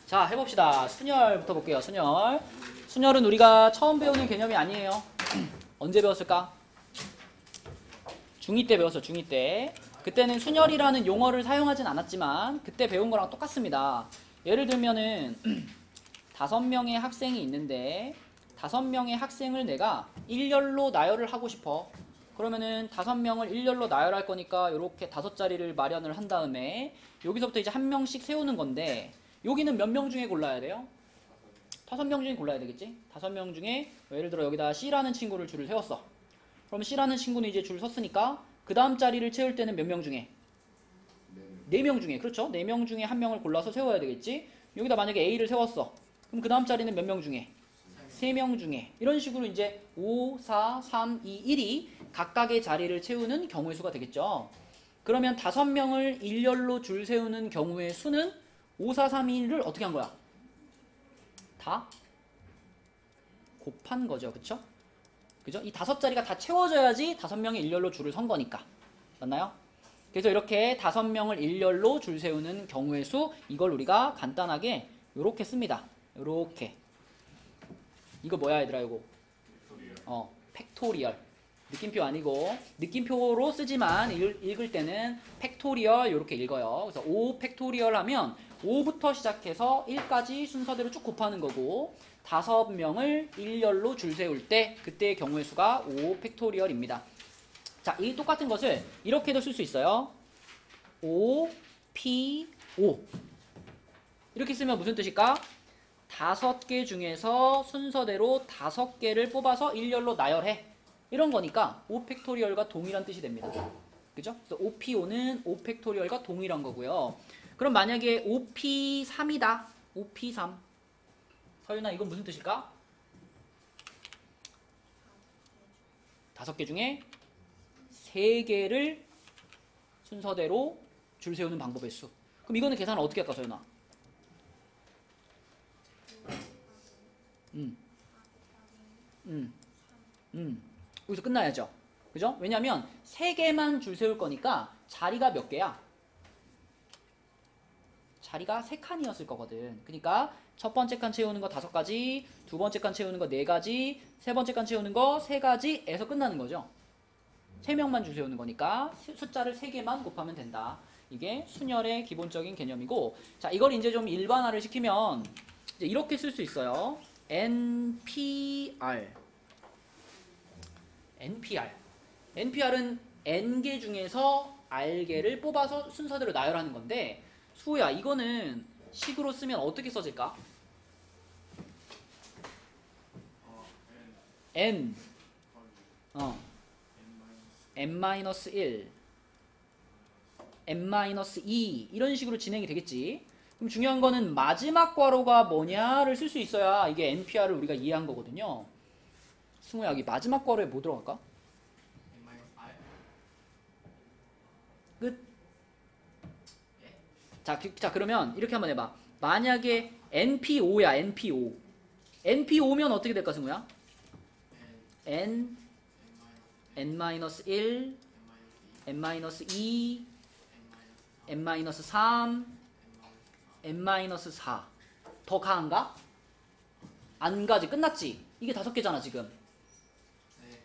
자, 해봅시다. 순열부터 볼게요. 순열. 순열은 우리가 처음 배우는 개념이 아니에요. 언제 배웠을까? 중2 때 배웠어, 중2 때. 그때는 순열이라는 용어를 사용하진 않았지만 그때 배운 거랑 똑같습니다. 예를 들면은 5명의 학생이 있는데 5명의 학생을 내가 일렬로 나열을 하고 싶어. 그러면은 5명을 일렬로 나열할 거니까 이렇게 5자리를 마련을 한 다음에 여기서부터 이제 한 명씩 세우는 건데 여기는 몇 명 중에 골라야 돼요? 5명 중에 골라야 되겠지? 5명 중에 예를 들어 여기다 C라는 친구를 줄을 세웠어. 그럼 C라는 친구는 이제 줄 섰으니까 그 다음 자리를 채울 때는 몇 명 중에? 4명 중에. 그렇죠? 4명 중에 한 명을 골라서 세워야 되겠지? 여기다 만약에 A를 세웠어. 그럼 그 다음 자리는 몇 명 중에? 3명 중에. 이런 식으로 이제 5, 4, 3, 2, 1이 각각의 자리를 채우는 경우의 수가 되겠죠. 그러면 5명을 일렬로 줄 세우는 경우의 수는 5, 4, 3, 2, 1을 어떻게 한 거야? 다 곱한 거죠. 그쵸? 그죠? 이 5자리가 다 채워져야지 5명의 일렬로 줄을 선 거니까. 맞나요? 그래서 이렇게 5명을 일렬로 줄 세우는 경우의 수, 이걸 우리가 간단하게 이렇게 씁니다. 이렇게. 이거 뭐야 얘들아 이거? 팩토리얼. 느낌표 아니고 느낌표로 쓰지만 읽을 때는 팩토리얼 이렇게 읽어요. 그래서 5 팩토리얼 하면 5부터 시작해서 1까지 순서대로 쭉 곱하는 거고 5명을 일렬로 줄 세울 때 그때의 경우의 수가 5 팩토리얼입니다. 자, 이 똑같은 것을 이렇게도 쓸 수 있어요. 5, P, 5 이렇게 쓰면 무슨 뜻일까? 5개 중에서 순서대로 5개를 뽑아서 일렬로 나열해. 이런 거니까 5 팩토리얼과 동일한 뜻이 됩니다. 그죠? 그래서 5P5는 5 팩토리얼과 동일한 거고요. 그럼 만약에 5P3이다. 5P3. 서윤아, 이건 무슨 뜻일까? 5개 중에 3개를 순서대로 줄 세우는 방법의 수. 그럼 이거는 계산을 어떻게 할까, 서윤아? 여기서 끝나야죠. 그죠? 왜냐면 3개만 줄 세울 거니까 자리가 몇 개야? 자리가 3칸이었을 거거든. 그러니까 첫 번째 칸 채우는 거 5가지, 두 번째 칸 채우는 거 4가지, 세 번째 칸 채우는 거 3가지에서 끝나는 거죠. 3명만 줄 세우는 거니까 숫자를 3개만 곱하면 된다. 이게 순열의 기본적인 개념이고, 자, 이걸 이제 좀 일반화를 시키면 이제 이렇게 쓸 수 있어요. NPR. NPR은 N개 중에서 R개를 뽑아서 순서대로 나열하는 건데, 수호야, 이거는 식으로 쓰면 어떻게 써질까? N N-1 N-2 이런 식으로 진행이 되겠지. 그럼 중요한 거는 마지막 괄호가 뭐냐를 쓸 수 있어야 이게 NPR을 우리가 이해한 거거든요. 승우야, 여기 마지막 괄호에 뭐 들어갈까? 끝. 자, 그러면 이렇게 한번 해봐. 만약에 NP5야, NP5. NP5면 어떻게 될까, 승우야? N, N-1, N-2, N-3, N-4. 더 가한가? 안 가지. 끝났지? 이게 5개잖아, 지금.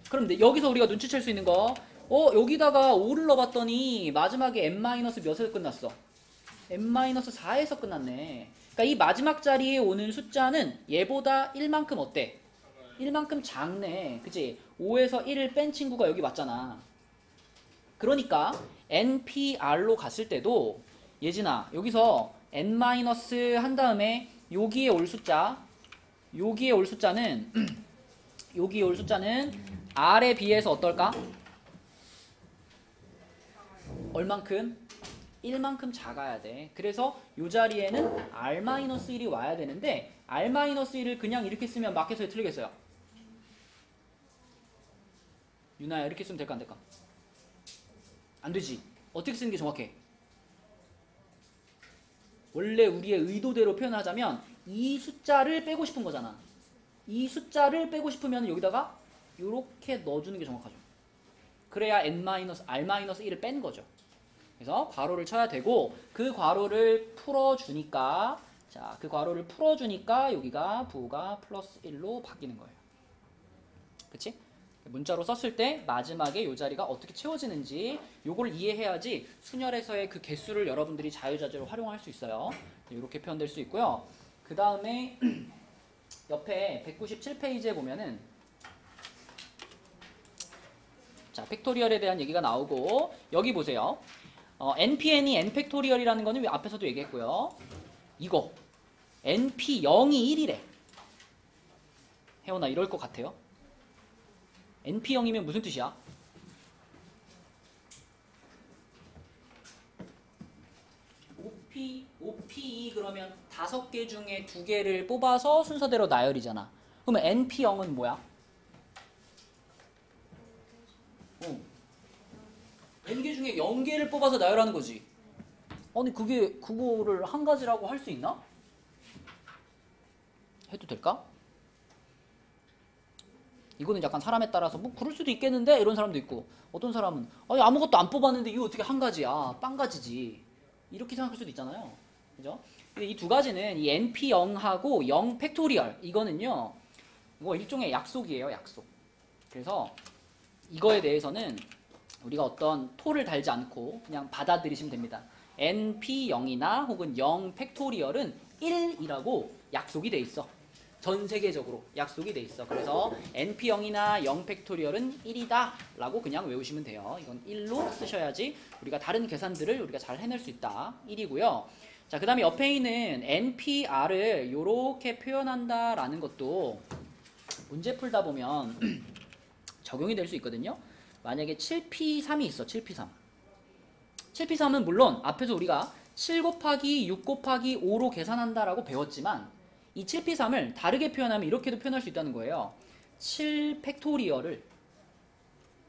그럼 여기서 우리가 눈치챌 수 있는 거, 여기다가 5를 넣어봤더니 마지막에 N-몇에서 끝났어? N-4에서 끝났네. 그러니까 이 마지막 자리에 오는 숫자는 얘보다 1만큼 어때? 1만큼 작네. 그치? 5에서 1을 뺀 친구가 여기 맞잖아. 그러니까 NPR로 갔을 때도 예진아, 여기서 N- 한 다음에 여기에 올 숫자는 여기에 올 숫자는 R에 비해서 어떨까? 얼만큼? 1만큼 작아야 돼. 그래서 이 자리에는 R-1이 와야 되는데 R-1을 그냥 이렇게 쓰면 마켓에 틀리겠어요? 유나야, 이렇게 쓰면 될까 안 될까? 안 되지. 어떻게 쓰는 게 정확해? 원래 우리의 의도대로 표현하자면 이 숫자를 빼고 싶은 거잖아. 이 숫자를 빼고 싶으면 여기다가 이렇게 넣어주는 게 정확하죠. 그래야 R-1을 뺀 거죠. 그래서 괄호를 쳐야 되고 그 괄호를 풀어주니까 자, 그 괄호를 풀어주니까 여기가 부호가 플러스 1로 바뀌는 거예요. 그치? 문자로 썼을 때 마지막에 이 자리가 어떻게 채워지는지 요걸 이해해야지 순열에서의 그 개수를 여러분들이 자유자재로 활용할 수 있어요. 이렇게 표현될 수 있고요. 그 다음에 옆에 197페이지에 보면은 자, 팩토리얼에 대한 얘기가 나오고 여기 보세요. npn이 n팩토리얼이라는 거는 앞에서도 얘기했고요. 이거 np0이 1이래. 혜원아 이럴 것 같아요? np0이면 무슨 뜻이야? OP2 그러면 5개 중에 2개를 뽑아서 순서대로 나열이잖아. 그러면 np0은 뭐야? n개 중에 0개를 뽑아서 나열하는 거지. 아니 그거를 한 가지라고 할 수 있나? 해도 될까? 이거는 약간 사람에 따라서 뭐 그럴 수도 있겠는데 이런 사람도 있고 어떤 사람은 아니 아무것도 안 뽑았는데 이거 어떻게 한 가지야 빵 가지지 이렇게 생각할 수도 있잖아요. 그죠? 이 두 가지는 이 np0하고 0 팩토리얼 이거는요 이거 일종의 약속이에요. 약속. 그래서 이거에 대해서는 우리가 어떤 토를 달지 않고 그냥 받아들이시면 됩니다. np0이나 혹은 0 팩토리얼은 1이라고 약속이 돼 있어. 전 세계적으로 약속이 돼 있어. 그래서 np0이나 0 팩토리얼은 1이다 라고 그냥 외우시면 돼요. 이건 1로 쓰셔야지 우리가 다른 계산들을 우리가 잘 해낼 수 있다. 1이고요. 자, 그 다음에 옆에 있는 npr을 이렇게 표현한다 라는 것도 문제 풀다 보면 적용이 될 수 있거든요. 만약에 7p3이 있어. 7p3. 7p3은 물론 앞에서 우리가 7 곱하기 6 곱하기 5로 계산한다라고 배웠지만 이 7p3을 다르게 표현하면 이렇게도 표현할 수 있다는 거예요. 7 팩토리얼을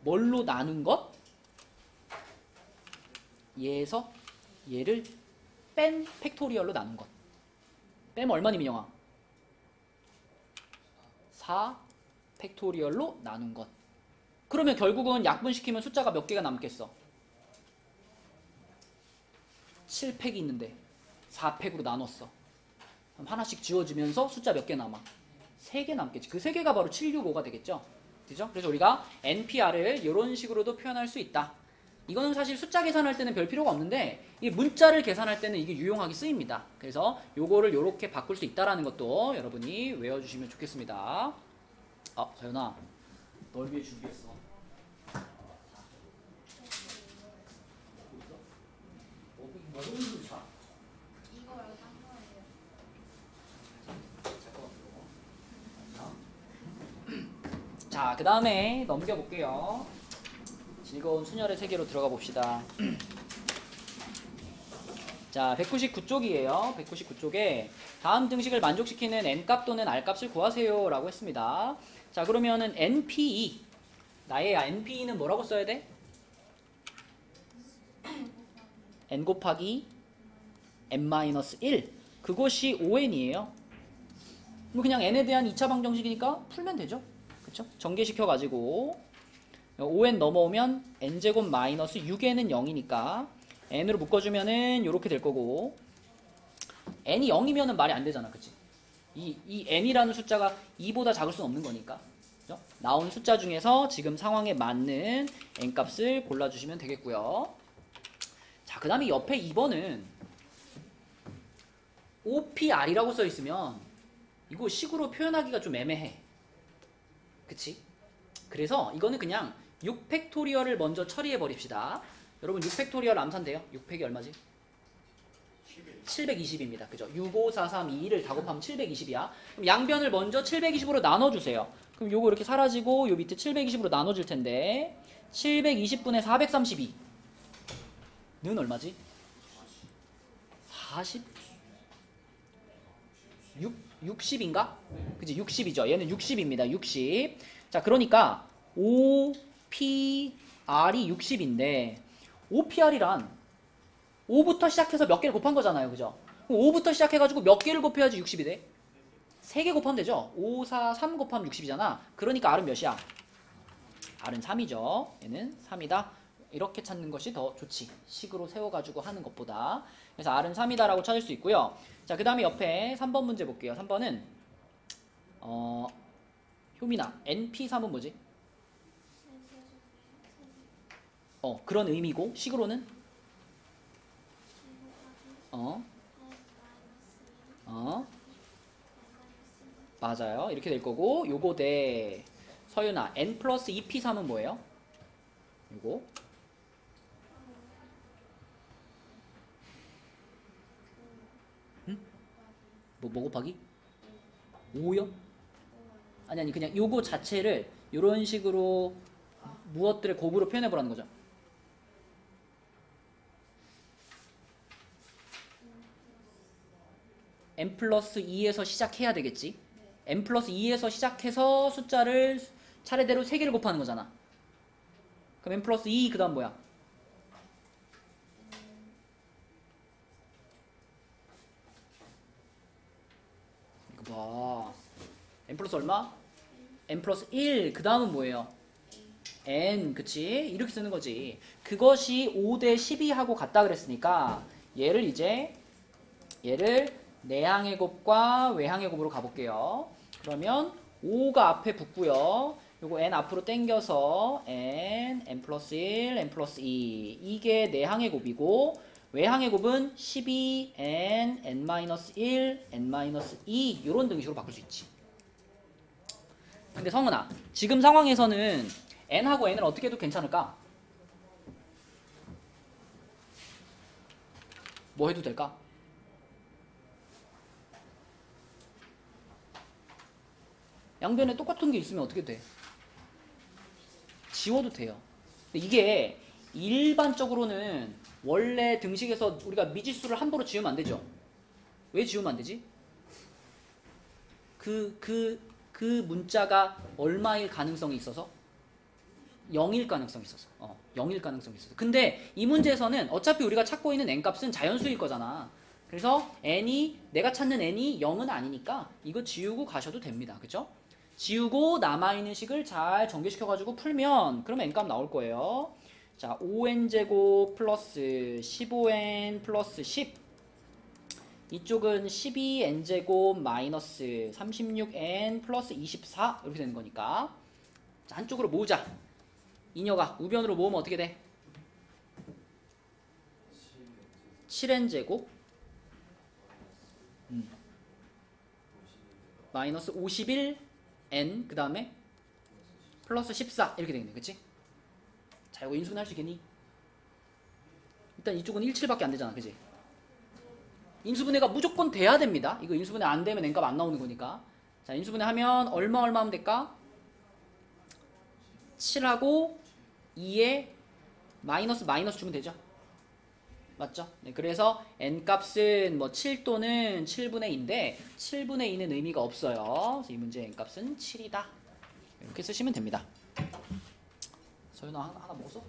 뭘로 나눈 것? 얘에서 얘를 뺀 팩토리얼로 나눈 것. 빼면 얼마니 민영아? 4 팩토리얼로 나눈 것. 그러면 결국은 약분시키면 숫자가 몇 개가 남겠어? 7팩이 있는데 4팩으로 나눴어. 그럼 하나씩 지워지면서 숫자 몇 개 남아? 3개 남겠지. 그 3개가 바로 765가 되겠죠. 그죠? 그래서 우리가 NPR을 이런 식으로도 표현할 수 있다. 이거는 사실 숫자 계산할 때는 별 필요가 없는데 이 문자를 계산할 때는 이게 유용하게 쓰입니다. 그래서 요거를 이렇게 바꿀 수 있다라는 것도 여러분이 외워주시면 좋겠습니다. 서연아, 널 위해 준비했어. 자, 그 다음에 넘겨볼게요. 즐거운 순열의 세계로 들어가 봅시다. 자, 199쪽이에요. 199쪽에 다음 등식을 만족시키는 n값 또는 r값을 구하세요 라고 했습니다. 자, 그러면은 npe 나의 npe는 뭐라고 써야 돼? n 곱하기 n-1 그것이 5n이에요. 뭐 그냥 n에 대한 2차 방정식이니까 풀면 되죠. 그쵸? 전개시켜가지고 5n 넘어오면 n제곱 마이너스 6n은 0이니까 n으로 묶어주면은 이렇게 될 거고 n이 0이면은 말이 안 되잖아. 그치? 이 n이라는 숫자가 2보다 작을 수는 없는 거니까. 그죠? 나온 숫자 중에서 지금 상황에 맞는 n값을 골라주시면 되겠고요. 자, 그 다음에 옆에 2번은 OPR이라고 써있으면 이거 식으로 표현하기가 좀 애매해. 그치? 그래서 이거는 그냥 6팩토리얼을 먼저 처리해 버립시다. 여러분 6팩토리얼 암산돼요? 6팩이 얼마지? 720입니다. 그죠? 6, 5, 4, 3, 2, 1을 다 곱하면 720이야. 그럼 양변을 먼저 720으로 나눠주세요. 그럼 요거 이렇게 사라지고 요 밑에 720으로 나눠질 텐데 720분의 432는 얼마지? 40? 60인가? 그치? 60이죠. 얘는 60입니다. 60. 자, 그러니까 OPR이 60인데 OPR이란 5부터 시작해서 몇 개를 곱한 거잖아요. 그죠? 5부터 시작해가지고 몇 개를 곱해야지 60이 돼? 3개 곱하면 되죠? 5, 4, 3 곱하면 60이잖아. 그러니까 R은 몇이야? R은 3이죠. 얘는 3이다. 이렇게 찾는 것이 더 좋지. 식으로 세워가지고 하는 것보다. 그래서 R은 3이다라고 찾을 수 있고요. 자, 그 다음에 옆에 3번 문제 볼게요. 3번은 효민아, NP3은 뭐지? 그런 의미고 식으로는 맞아요. 이렇게 될 거고 요거 대 서윤아 N 플러스 2P3은 뭐예요? 요거 응? 뭐 곱하기? 5요? 아니 그냥 요거 자체를 요런 식으로 무엇들의 곱으로 표현해보라는 거죠. n 플러스 2에서 시작해야 되겠지. n 플러스 2에서 시작해서 숫자를 차례대로 3개를 곱하는 거잖아. 그럼 n 플러스 2 그 다음 뭐야? 이거 봐. n 플러스 얼마? n 플러스 1 그 다음은 뭐예요? n 그치? 이렇게 쓰는 거지. 그것이 5대 12하고 같다 그랬으니까 얘를 내항의 곱과 외항의 곱으로 가볼게요. 그러면 5가 앞에 붙고요. 요거 n 앞으로 당겨서 n 플러스 1, n 플러스 2 이게 내항의 곱이고 외항의 곱은 12, n 마이너스 1, n 마이너스 2 이런 등식으로 바꿀 수 있지. 근데 성은아, 지금 상황에서는 n하고 n을 어떻게 해도 괜찮을까? 뭐 해도 될까? 양변에 똑같은 게 있으면 어떻게 돼? 지워도 돼요. 근데 이게 일반적으로는 원래 등식에서 우리가 미지수를 함부로 지우면 안 되죠. 왜 지우면 안 되지? 그 문자가 얼마일 가능성이 있어서? 0일 가능성이 있어서. 0일 가능성이 있어서. 근데 이 문제에서는 어차피 우리가 찾고 있는 n값은 자연수일 거잖아. 그래서 내가 찾는 n이 0은 아니니까 이거 지우고 가셔도 됩니다. 그쵸? 지우고 남아있는 식을 잘 전개시켜가지고 풀면 그러면 n값 나올 거예요. 자, 5n제곱 플러스 15n 플러스 10 이쪽은 12n제곱 마이너스 36n 플러스 24 이렇게 되는 거니까 자, 한쪽으로 모으자. 이녀가 우변으로 모으면 어떻게 돼? 7n제곱 마이너스 51n 그 다음에 플러스 14 이렇게 되겠네. 그치? 자, 이거 인수분해 할 수 있겠니? 일단 이쪽은 17밖에 안 되잖아. 그치? 인수분해가 무조건 돼야 됩니다. 이거 인수분해 안 되면 n값 안 나오는 거니까. 자, 인수분해 하면 얼마 하면 될까? 7하고 2에 마이너스 주면 되죠. 맞죠? 네, 그래서 n값은 뭐 7 또는 7분의 2인데 7분의 2는 의미가 없어요. 그래서 이 문제의 n값은 7이다. 이렇게 쓰시면 됩니다. 서윤아 하나 먹었어?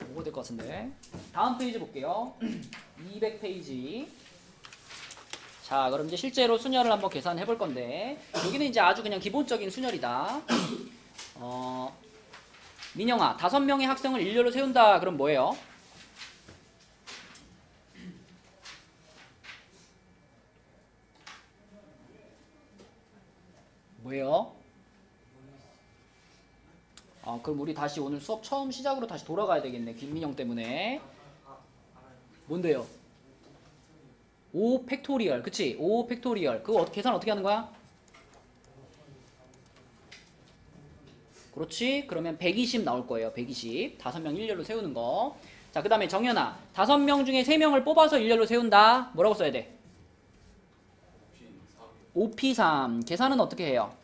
먹어야 될 것 같은데. 다음 페이지 볼게요. 200페이지. 자, 그럼 이제 실제로 순열을 한번 계산해 볼 건데 여기는 이제 아주 그냥 기본적인 순열이다. 민영아, 5명의 학생을 일렬로 세운다. 그럼 뭐예요? 뭐예요? 그럼 우리 다시 오늘 수업 처음 시작으로 다시 돌아가야 되겠네. 김민영 때문에. 뭔데요? 5 팩토리얼. 그치? 5 팩토리얼. 그거 계산 어떻게 하는 거야? 그렇지? 그러면 120 나올 거예요. 120. 5명 일렬로 세우는 거. 자, 그 다음에 정연아. 5명 중에 3명을 뽑아서 일렬로 세운다. 뭐라고 써야 돼? 5P3. 계산은 어떻게 해요?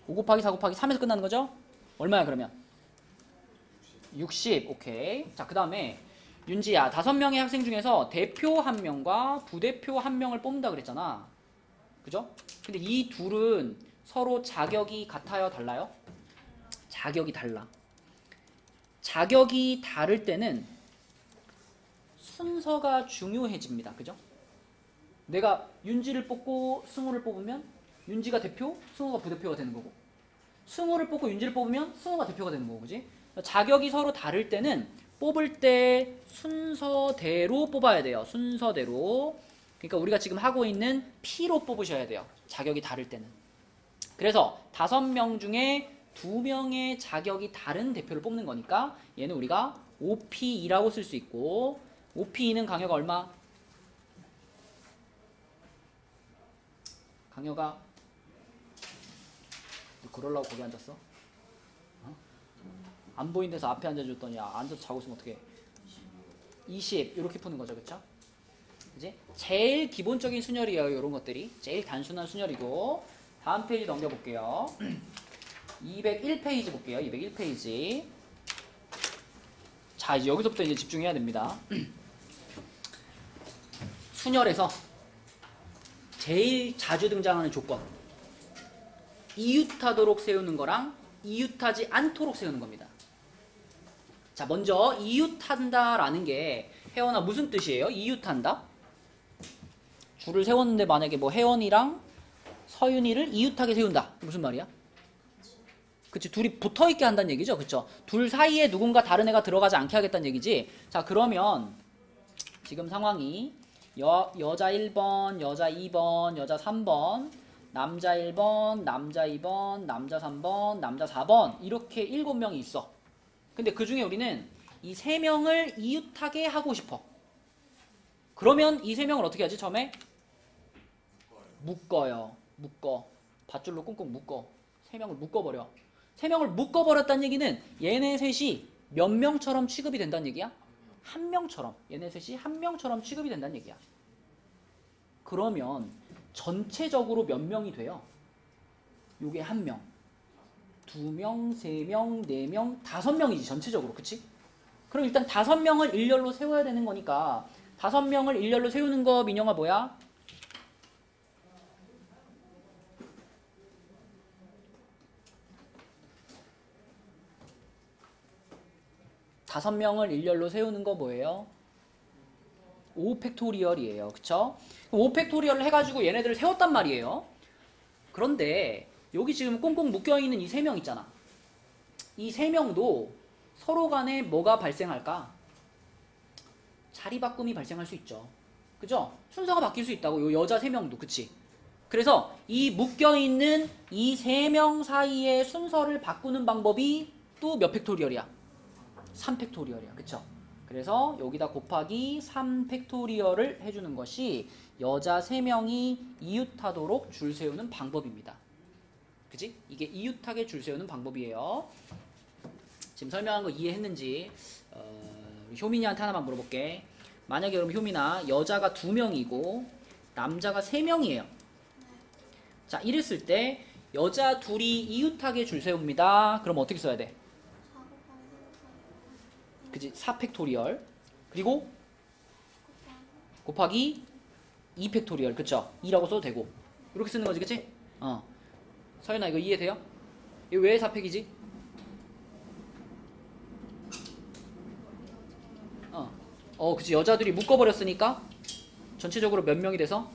5 곱하기 4 곱하기 3에서 끝나는 거죠? 얼마야 그러면? 60. 오케이. 자, 그 다음에 윤지야. 5명의 학생 중에서 대표 1명과 부대표 1명을 뽑는다 그랬잖아. 그죠? 근데 이 둘은 서로 자격이 같아요? 달라요? 자격이 달라. 자격이 다를 때는 순서가 중요해집니다. 그죠? 내가 윤지를 뽑고 승우를 뽑으면 윤지가 대표, 승우가 부대표가 되는 거고, 승우를 뽑고 윤지를 뽑으면 승우가 대표가 되는 거고, 그지? 자격이 서로 다를 때는 뽑을 때 순서대로 뽑아야 돼요. 순서대로. 그러니까 우리가 지금 하고 있는 P로 뽑으셔야 돼요. 자격이 다를 때는. 그래서 5명 중에 2명의 자격이 다른 대표를 뽑는 거니까 얘는 우리가 OP2라고 쓸 수 있고, OP2는 강여가 얼마? 강여가 그러려고 거기 앉았어? 어? 안 보인 데서 앞에 앉아줬더니 앉아서 자고 있으면 어떡해. 20 이렇게 푸는 거죠, 그쵸? 그치? 제일 기본적인 순열이에요, 이런 것들이. 제일 단순한 순열이고. 다음 페이지 넘겨볼게요. 201페이지 볼게요. 201페이지. 자, 이제 여기서부터 이제 집중해야 됩니다. 순열에서 제일 자주 등장하는 조건. 이웃하도록 세우는 거랑 이웃하지 않도록 세우는 겁니다. 자, 먼저 이웃한다라는 게 혜원아 무슨 뜻이에요? 이웃한다? 줄을 세웠는데 만약에 뭐 혜원이랑 서윤이를 이웃하게 세운다. 무슨 말이야? 그치, 둘이 붙어있게 한다는 얘기죠. 그쵸? 둘 사이에 누군가 다른 애가 들어가지 않게 하겠다는 얘기지. 자, 그러면 지금 상황이 여자 1번, 여자 2번, 여자 3번, 남자 1번, 남자 2번, 남자 3번, 남자 4번 이렇게 7명이 있어. 근데 그 중에 우리는 이 3명을 이웃하게 하고 싶어. 그러면 이 3명을 어떻게 하지? 처음에 묶어요. 묶어. 밧줄로 꽁꽁 묶어. 3명을 묶어버려. 3명을 묶어버렸다는 얘기는 얘네 셋이 몇 명처럼 취급이 된다는 얘기야? 한 명처럼. 얘네 셋이 한 명처럼 취급이 된다는 얘기야. 그러면 전체적으로 몇 명이 돼요? 요게 1명, 2명, 3명, 4명, 5명이지 전체적으로. 그치? 그럼 일단 5명을 일렬로 세워야 되는 거니까 5명을 일렬로 세우는 거 민영아 뭐야? 다섯 명을 일렬로 세우는 거 뭐예요? 5팩토리얼이에요. 그쵸? 5팩토리얼을 해가지고 얘네들을 세웠단 말이에요. 그런데 여기 지금 꽁꽁 묶여있는 이 3명 있잖아. 이 3명도 서로 간에 뭐가 발생할까? 자리 바꿈이 발생할 수 있죠. 그죠? 순서가 바뀔 수 있다고. 요 여자 3명도. 그치? 그래서 이 묶여있는 이 3명 사이의 순서를 바꾸는 방법이 또 몇 팩토리얼이야? 3팩토리얼이야. 그쵸? 그래서 여기다 곱하기 3팩토리얼을 해주는 것이 여자 3명이 이웃하도록 줄 세우는 방법입니다. 그치? 이게 이웃하게 줄 세우는 방법이에요. 지금 설명한 거 이해했는지 우리 효민이한테 하나만 물어볼게. 만약에 그럼 효민아 여자가 2명이고 남자가 3명이에요. 자, 이랬을 때 여자 둘이 이웃하게 줄 세웁니다. 그럼 어떻게 써야 돼? 그치? 4팩토리얼 그리고 곱하기 2팩토리얼. 그쵸? 2라고 써도 되고 이렇게 쓰는 거지. 그치? 서윤아 이거 이해돼요? 이거 왜 4팩이지? 그치? 여자들이 묶어버렸으니까 전체적으로 몇 명이 돼서?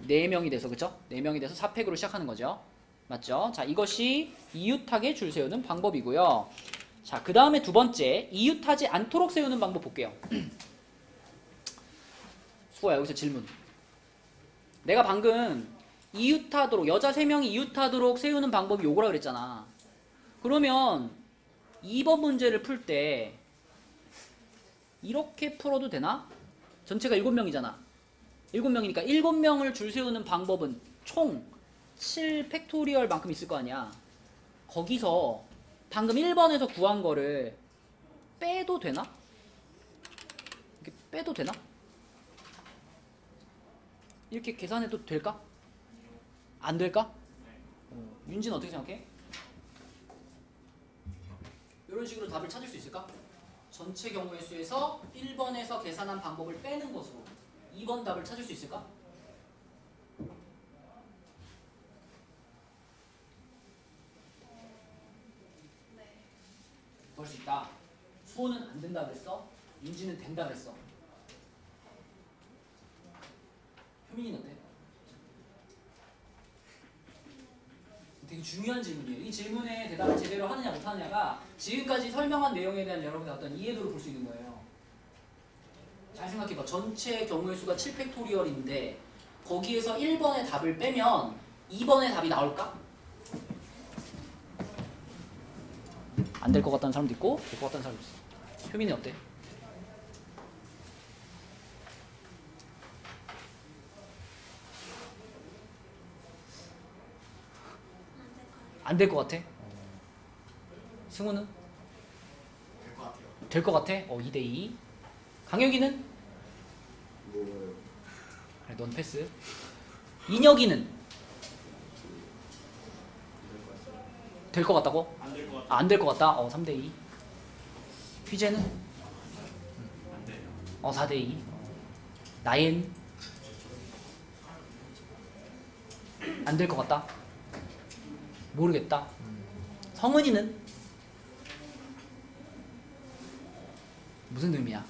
4명이 돼서. 그쵸? 4명이 돼서 4팩으로 시작하는 거죠. 맞죠? 자, 이것이 이웃하게 줄 세우는 방법이고요. 자, 그 다음에 두 번째, 이웃하지 않도록 세우는 방법 볼게요. 수호야, 여기서 질문. 내가 방금 이웃하도록, 여자 3명이 이웃하도록 세우는 방법이 요거라 그랬잖아. 그러면 2번 문제를 풀 때 이렇게 풀어도 되나? 전체가 7명이잖아. 7명이니까 7명을 줄 세우는 방법은 총 7팩토리얼 만큼 있을 거 아니야. 거기서 방금 1번에서 구한 거를 빼도 되나? 이렇게 빼도 되나? 이렇게 계산해도 될까? 안 될까? 윤지는 어떻게 생각해? 이런 식으로 답을 찾을 수 있을까? 전체 경우의 수에서 1번에서 계산한 방법을 빼는 것으로 2번 답을 찾을 수 있을까? 그럴 수 있다. 수호는 안 된다 그랬어. 윤지는 된다 그랬어. 효민이는 어때? 되게 중요한 질문이에요. 이 질문에 대답을 제대로 하느냐 못하느냐가 지금까지 설명한 내용에 대한 여러분의 어떤 이해도를 볼 수 있는 거예요. 잘 생각해봐. 전체 경우의 수가 7팩토리얼인데 거기에서 1번의 답을 빼면 2번의 답이 나올까? 안 될 것 같다는 사람도 있고 될 것 같다는 사람도 있어. 효민이 어때? 안 될 것 같아? 승우는? 될 것 같아요. 될 것 같아? 2대2. 강혁이는? 그래, 넌 패스. 인혁이는? 될 것 같다고? 안 될 것 같아요. 안 될 것 같다? 3대2. 휘재는? 안 돼요. 4대2. 나엔? 안 될 것 같다? 모르겠다. 성은이는? 무슨 의미야?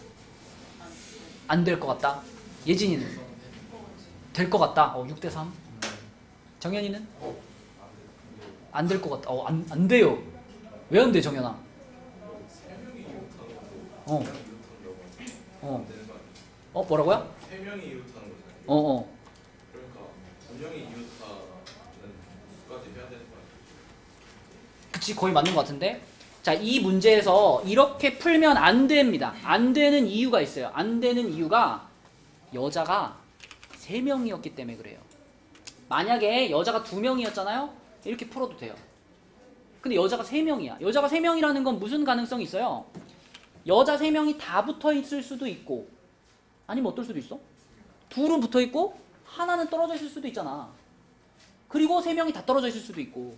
안 될 것 같다. 예진이는? 될 것 같다. 6대3. 정현이는? 안 될 것 같다. 안 돼요. 왜 안 돼, 정현아? 뭐라고요? 3명이 이웃하는 거잖아요. 그러니까 2명이 이웃하는 수까지 해야 되는 거 아니에요? 그치, 거의 맞는 것 같은데. 자, 이 문제에서 이렇게 풀면 안 됩니다. 안 되는 이유가 있어요. 안 되는 이유가 여자가 3명이었기 때문에 그래요. 만약에 여자가 2명이었잖아요? 이렇게 풀어도 돼요. 근데 여자가 3명이야. 여자가 3명이라는 건 무슨 가능성이 있어요? 여자 3명이 다 붙어 있을 수도 있고, 아니면 어떨 수도 있어? 둘은 붙어 있고 하나는 떨어져 있을 수도 있잖아. 그리고 3명이 다 떨어져 있을 수도 있고.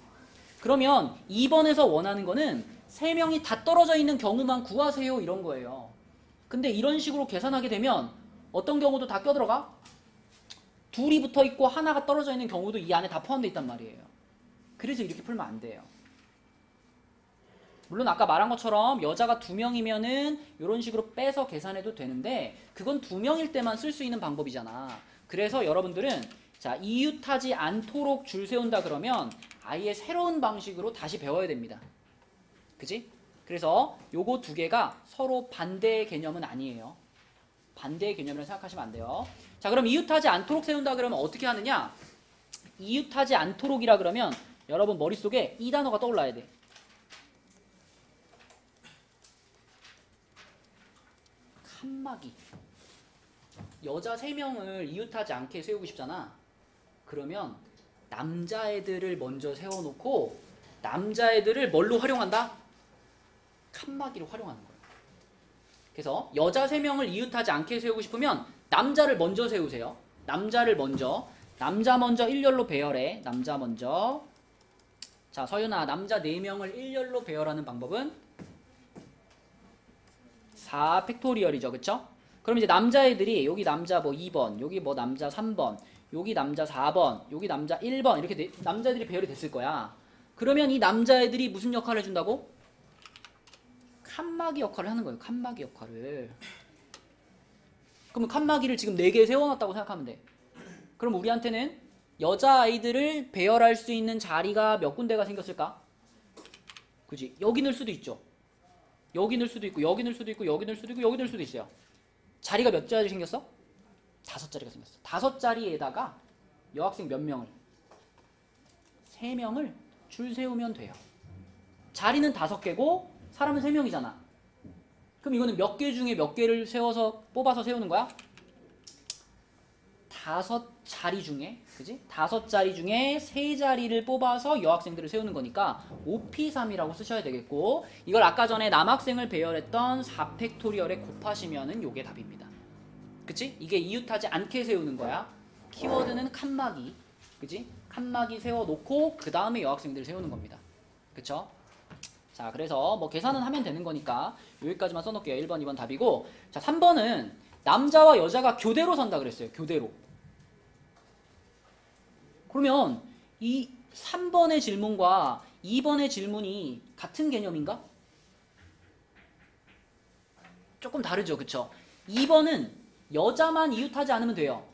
그러면 2번에서 원하는 거는 3명이 다 떨어져 있는 경우만 구하세요, 이런 거예요. 근데 이런 식으로 계산하게 되면 어떤 경우도 다 껴들어가? 둘이 붙어 있고 하나가 떨어져 있는 경우도 이 안에 다 포함되어 있단 말이에요. 그래서 이렇게 풀면 안 돼요. 물론 아까 말한 것처럼 여자가 2명이면은 이런 식으로 빼서 계산해도 되는데 그건 2명일 때만 쓸 수 있는 방법이잖아. 그래서 여러분들은 자, 이웃하지 않도록 줄 세운다 그러면 아예 새로운 방식으로 다시 배워야 됩니다. 그지? 그래서 요거 두 개가 서로 반대의 개념은 아니에요. 반대의 개념이라고 생각하시면 안 돼요. 자, 그럼 이웃하지 않도록 세운다 그러면 어떻게 하느냐? 이웃하지 않도록이라 그러면 여러분 머릿속에 이 단어가 떠올라야 돼. 칸막이. 여자 3명을 이웃하지 않게 세우고 싶잖아. 그러면 남자애들을 먼저 세워놓고 남자애들을 뭘로 활용한다? 칸막이로 활용하는 거예요. 그래서 여자 3명을 이웃하지 않게 세우고 싶으면 남자를 먼저 세우세요. 남자를 먼저. 남자 먼저 일렬로 배열해. 남자 먼저. 자, 서윤아, 남자 4명을 일렬로 배열하는 방법은 4 팩토리얼이죠. 그쵸? 그럼 이제 남자애들이 여기 남자 뭐 2번, 여기 뭐 남자 3번, 여기 남자 4번, 여기 남자 1번 이렇게 남자들이 배열이 됐을 거야. 그러면 이 남자애들이 무슨 역할을 해준다고? 칸막이 역할을 하는 거예요. 칸막이 역할을. 그러면 칸막이를 지금 4개 세워놨다고 생각하면 돼. 그럼 우리한테는 여자아이들을 배열할 수 있는 자리가 몇 군데가 생겼을까? 그지? 여기 넣을 수도 있죠. 여기 넣을 수도 있고 여기 넣을 수도 있고 여기 넣을 수도 있고 여기 넣을 수도 있어요. 자리가 몇 자리 생겼어? 5자리가 생겼어. 5자리에다가 여학생 몇 명을? 3명을 줄 세우면 돼요. 자리는 5개고 사람은 3명이잖아. 그럼 이거는 몇 개 중에 몇 개를 세워서 뽑아서 세우는 거야? 5자리 중에, 그지? 5자리 중에 3자리를 뽑아서 여학생들을 세우는 거니까 5P3이라고 쓰셔야 되겠고, 이걸 아까 전에 남학생을 배열했던 4팩토리얼에 곱하시면은 요게 답입니다. 그치? 이게 이웃하지 않게 세우는 거야. 키워드는 칸막이, 그지? 칸막이 세워놓고 그 다음에 여학생들을 세우는 겁니다. 그쵸? 자, 그래서 뭐 계산은 하면 되는 거니까 여기까지만 써놓을게요. 1번, 2번 답이고, 자, 3번은 남자와 여자가 교대로 선다 그랬어요. 교대로. 그러면 이 3번의 질문과 2번의 질문이 같은 개념인가? 조금 다르죠. 그쵸? 2번은 여자만 이웃하지 않으면 돼요.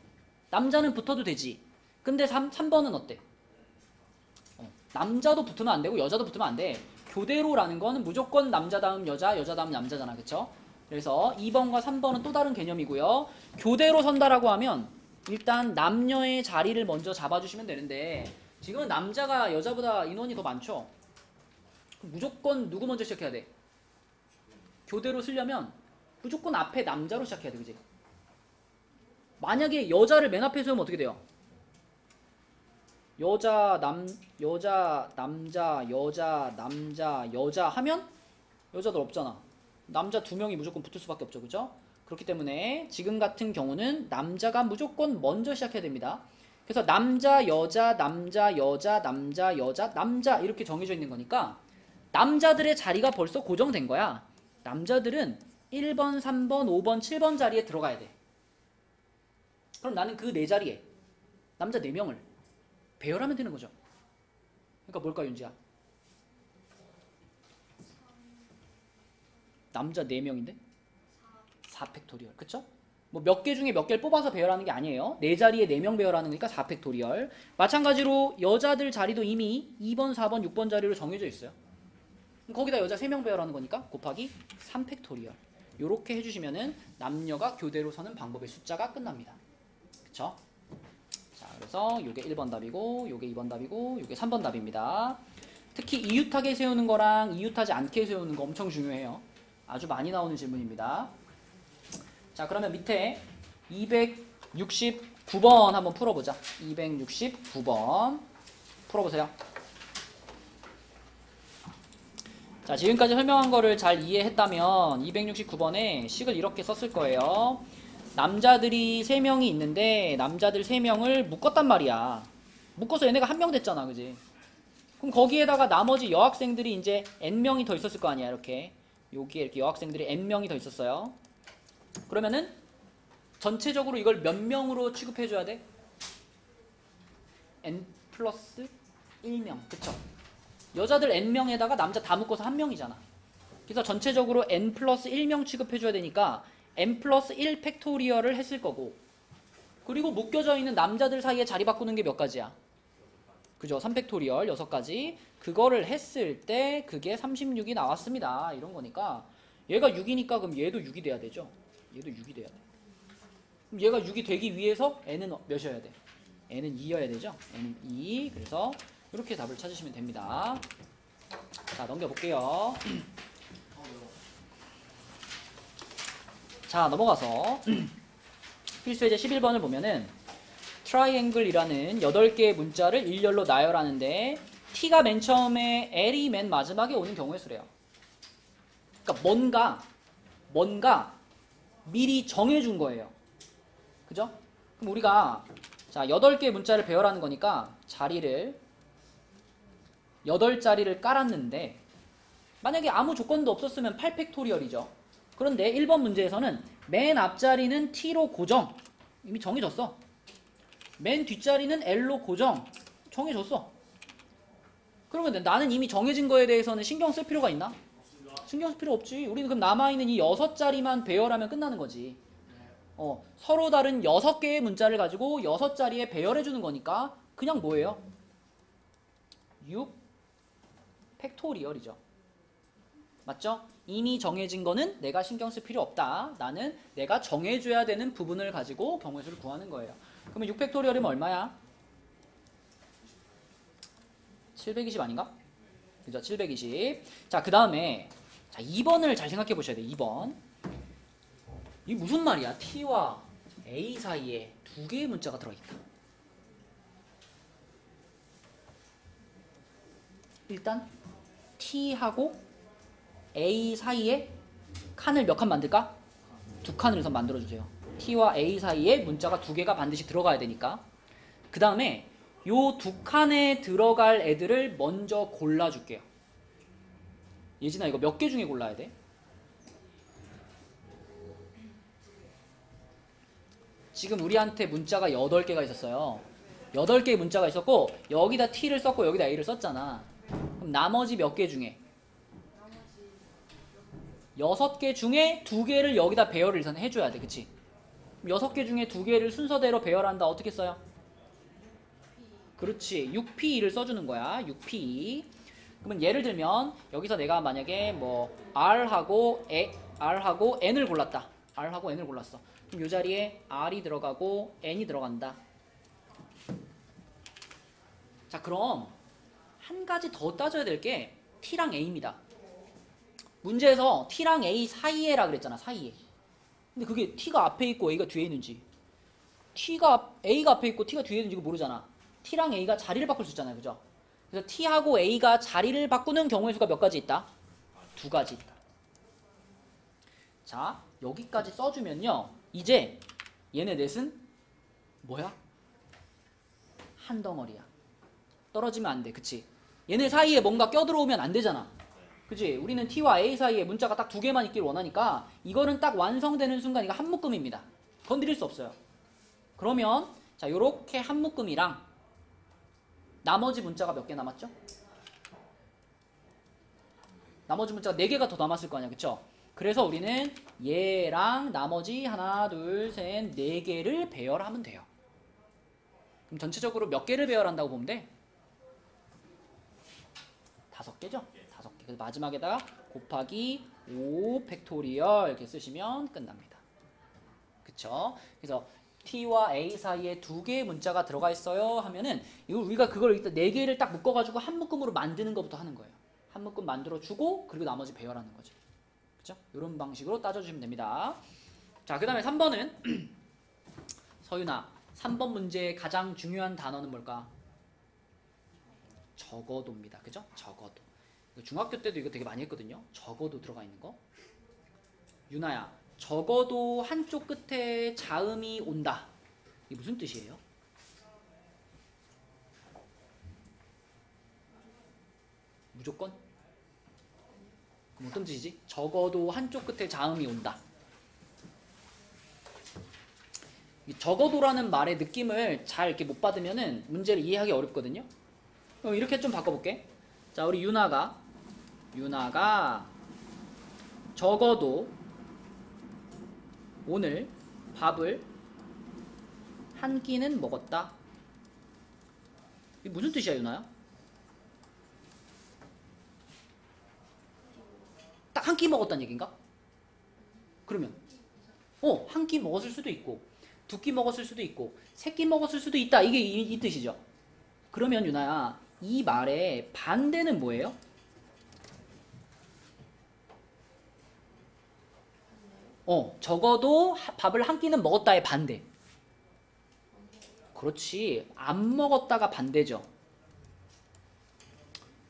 남자는 붙어도 되지. 근데 3번은 어때? 남자도 붙으면 안 되고 여자도 붙으면 안 돼. 교대로라는 거는 무조건 남자 다음 여자, 여자 다음 남자잖아. 그쵸? 그래서 2번과 3번은 또 다른 개념이고요. 교대로 선다라고 하면 일단 남녀의 자리를 먼저 잡아주시면 되는데 지금은 남자가 여자보다 인원이 더 많죠? 무조건 누구 먼저 시작해야 돼? 교대로 쓰려면 무조건 앞에 남자로 시작해야 돼. 그지? 만약에 여자를 맨 앞에 세우면 어떻게 돼요? 여자, 남자, 여자 하면 여자들 없잖아. 남자 2명이 무조건 붙을 수밖에 없죠. 그죠? 그렇기 때문에 지금 같은 경우는 남자가 무조건 먼저 시작해야 됩니다. 그래서 남자, 여자, 남자, 여자, 남자, 여자, 남자 이렇게 정해져 있는 거니까 남자들의 자리가 벌써 고정된 거야. 남자들은 1번, 3번, 5번, 7번 자리에 들어가야 돼. 그럼 나는 그 네 자리에 남자 4명을 배열하면 되는 거죠. 그러니까 뭘까 윤지야? 남자 4명인데 4팩토리얼. 그쵸? 뭐 몇 개 중에 몇 개를 뽑아서 배열하는 게 아니에요. 네 자리에 4명 배열하는 거니까 4팩토리얼. 마찬가지로 여자들 자리도 이미 2번, 4번, 6번 자리로 정해져 있어요. 거기다 여자 3명 배열하는 거니까 곱하기 3팩토리얼. 요렇게 해주시면은 남녀가 교대로 서는 방법의 숫자가 끝납니다. 그쵸? 자, 그래서 요게 1번 답이고 요게 2번 답이고 요게 3번 답입니다. 특히 이웃하게 세우는 거랑 이웃하지 않게 세우는 거 엄청 중요해요. 아주 많이 나오는 질문입니다. 자, 그러면 밑에 269번 한번 풀어보자. 269번 풀어보세요. 자, 지금까지 설명한 거를 잘 이해했다면 269번에 식을 이렇게 썼을 거예요. 남자들이 3명이 있는데 남자들 3명을 묶었단 말이야. 묶어서 얘네가 1명 됐잖아. 그지? 그럼 거기에다가 나머지 여학생들이 이제 N명이 더 있었을 거 아니야. 이렇게 여기에 이렇게 여학생들이 N명이 더 있었어요. 그러면은 전체적으로 이걸 몇 명으로 취급해줘야 돼? N 플러스 1명. 그쵸? 여자들 N명에다가 남자 다 묶어서 1명이잖아. 그래서 전체적으로 N 플러스 1명 취급해줘야 되니까 N 플러스 1 팩토리얼을 했을 거고, 그리고 묶여져 있는 남자들 사이에 자리 바꾸는 게 몇 가지야? 그죠? 3팩토리얼 6가지. 그거를 했을 때 그게 36이 나왔습니다. 이런 거니까 얘가 6이니까 그럼 얘도 6이 돼야 되죠? 얘도 6이 돼야 돼. 그럼 얘가 6이 되기 위해서 N은 몇이어야 돼? N은 2여야 되죠? N은 2. 그래서 이렇게 답을 찾으시면 됩니다. 자, 넘겨볼게요. 자, 넘어가서 필수예제 11번을 보면은 트라이앵글이라는 8개의 문자를 일렬로 나열하는데 T가 맨 처음에 L이 맨 마지막에 오는 경우의 수래요. 그러니까 뭔가 미리 정해준 거예요. 그죠? 그럼 우리가 자 8개의 문자를 배열하는 거니까 자리를 8자리를 깔았는데 만약에 아무 조건도 없었으면 8팩토리얼이죠. 그런데 1번 문제에서는 맨 앞자리는 T로 고정. 이미 정해졌어. 맨 뒷자리는 L로 고정. 정해졌어. 그러면 나는 이미 정해진 거에 대해서는 신경 쓸 필요가 있나? 신경 쓸 필요 없지. 우리는 그럼 남아있는 이 6자리만 배열하면 끝나는 거지. 서로 다른 6개의 문자를 가지고 6자리에 배열해주는 거니까 그냥 뭐예요? 6 팩토리얼이죠. 맞죠? 이미 정해진 거는 내가 신경 쓸 필요 없다. 나는 내가 정해줘야 되는 부분을 가지고 경우의 수를 구하는 거예요. 그러면 6 팩토리얼이면 얼마야? 720 아닌가? 그죠? 720. 자, 그 다음에 2번을 잘 생각해 보셔야 돼요. 2번. 이게 무슨 말이야? T와 A 사이에 2개의 문자가 들어있다. 일단 T하고 A 사이에 칸을 몇 칸 만들까? 2칸을 우선 만들어주세요. T와 A 사이에 문자가 2개가 반드시 들어가야 되니까. 그 다음에 요 2칸에 들어갈 애들을 먼저 골라줄게요. 예진아, 이거 몇 개 중에 골라야 돼? 지금 우리한테 문자가 8개가 있었어요. 8개의 문자가 있었고 여기다 T를 썼고 여기다 A를 썼잖아. 그럼 나머지 몇 개 중에? 6개 중에 2개를 여기다 배열을 일단 해줘야 돼. 그치? 6개 중에 2개를 순서대로 배열한다. 어떻게 써요? 그렇지. 6P를 써주는 거야. 6P. 그러면 예를 들면 여기서 내가 만약에 뭐 R하고 N을 골랐다. R하고 N을 골랐어. 그럼 이 자리에 R이 들어가고 N이 들어간다. 자, 그럼 한 가지 더 따져야 될 게 T랑 A입니다. 문제에서 T랑 A 사이에라 그랬잖아. 사이에. 근데 그게 T가 앞에 있고 A가 뒤에 있는지, A가 앞에 있고 T가 뒤에 있는지 이거 모르잖아. T랑 A가 자리를 바꿀 수 있잖아요. 그죠? 그래서 T하고 A가 자리를 바꾸는 경우의 수가 몇 가지 있다? 2가지 있다. 자, 여기까지 써주면요. 이제 얘네 넷은 뭐야? 한 덩어리야. 떨어지면 안 돼. 그치? 얘네 사이에 뭔가 껴들어오면 안 되잖아. 그치? 우리는 T와 A 사이에 문자가 딱 2개만 있길 원하니까 이거는 딱 완성되는 순간 이거 한 묶음입니다. 건드릴 수 없어요. 그러면 자, 요렇게 한 묶음이랑 나머지 문자가 몇 개 남았죠? 나머지 문자가 4개가 더 남았을 거 아니야. 그쵸? 그래서 우리는 얘랑 나머지 하나, 둘, 셋, 4개를 배열하면 돼요. 그럼 전체적으로 몇 개를 배열한다고 보면 돼? 5개죠? 5개. 그래서 마지막에다가 곱하기 5 팩토리얼 이렇게 쓰시면 끝납니다. 그쵸? 그래서 T와 A 사이에 2개의 문자가 들어가 있어요 하면은 이거 우리가 그걸 일단 4개를 딱 묶어가지고 한 묶음으로 만드는 것부터 하는 거예요. 한 묶음 만들어주고 그리고 나머지 배열하는 거죠. 그쵸? 이런 방식으로 따져주시면 됩니다. 자, 그 다음에 3번은 서윤아, 3번 문제의 가장 중요한 단어는 뭘까? 적어도입니다. 그죠? 적어도. 중학교 때도 이거 되게 많이 했거든요. 적어도 들어가 있는 거. 유나야, 적어도 한쪽 끝에 자음이 온다. 이게 무슨 뜻이에요? 무조건? 그럼 어떤 뜻이지? 적어도 한쪽 끝에 자음이 온다. 이 적어도라는 말의 느낌을 잘 이렇게 못 받으면은 문제를 이해하기 어렵거든요. 그럼 이렇게 좀 바꿔볼게. 자, 우리 유나가 적어도 오늘 밥을 한 끼는 먹었다. 이게 무슨 뜻이야, 유나야? 딱 한 끼 먹었다는 얘기인가? 그러면 한 끼 먹었을 수도 있고 2끼 먹었을 수도 있고 3끼 먹었을 수도 있다. 이게 이 뜻이죠. 그러면 유나야, 이 말의 반대는 뭐예요? 적어도 밥을 한 끼는 먹었다의 반대. 그렇지. 안 먹었다가 반대죠.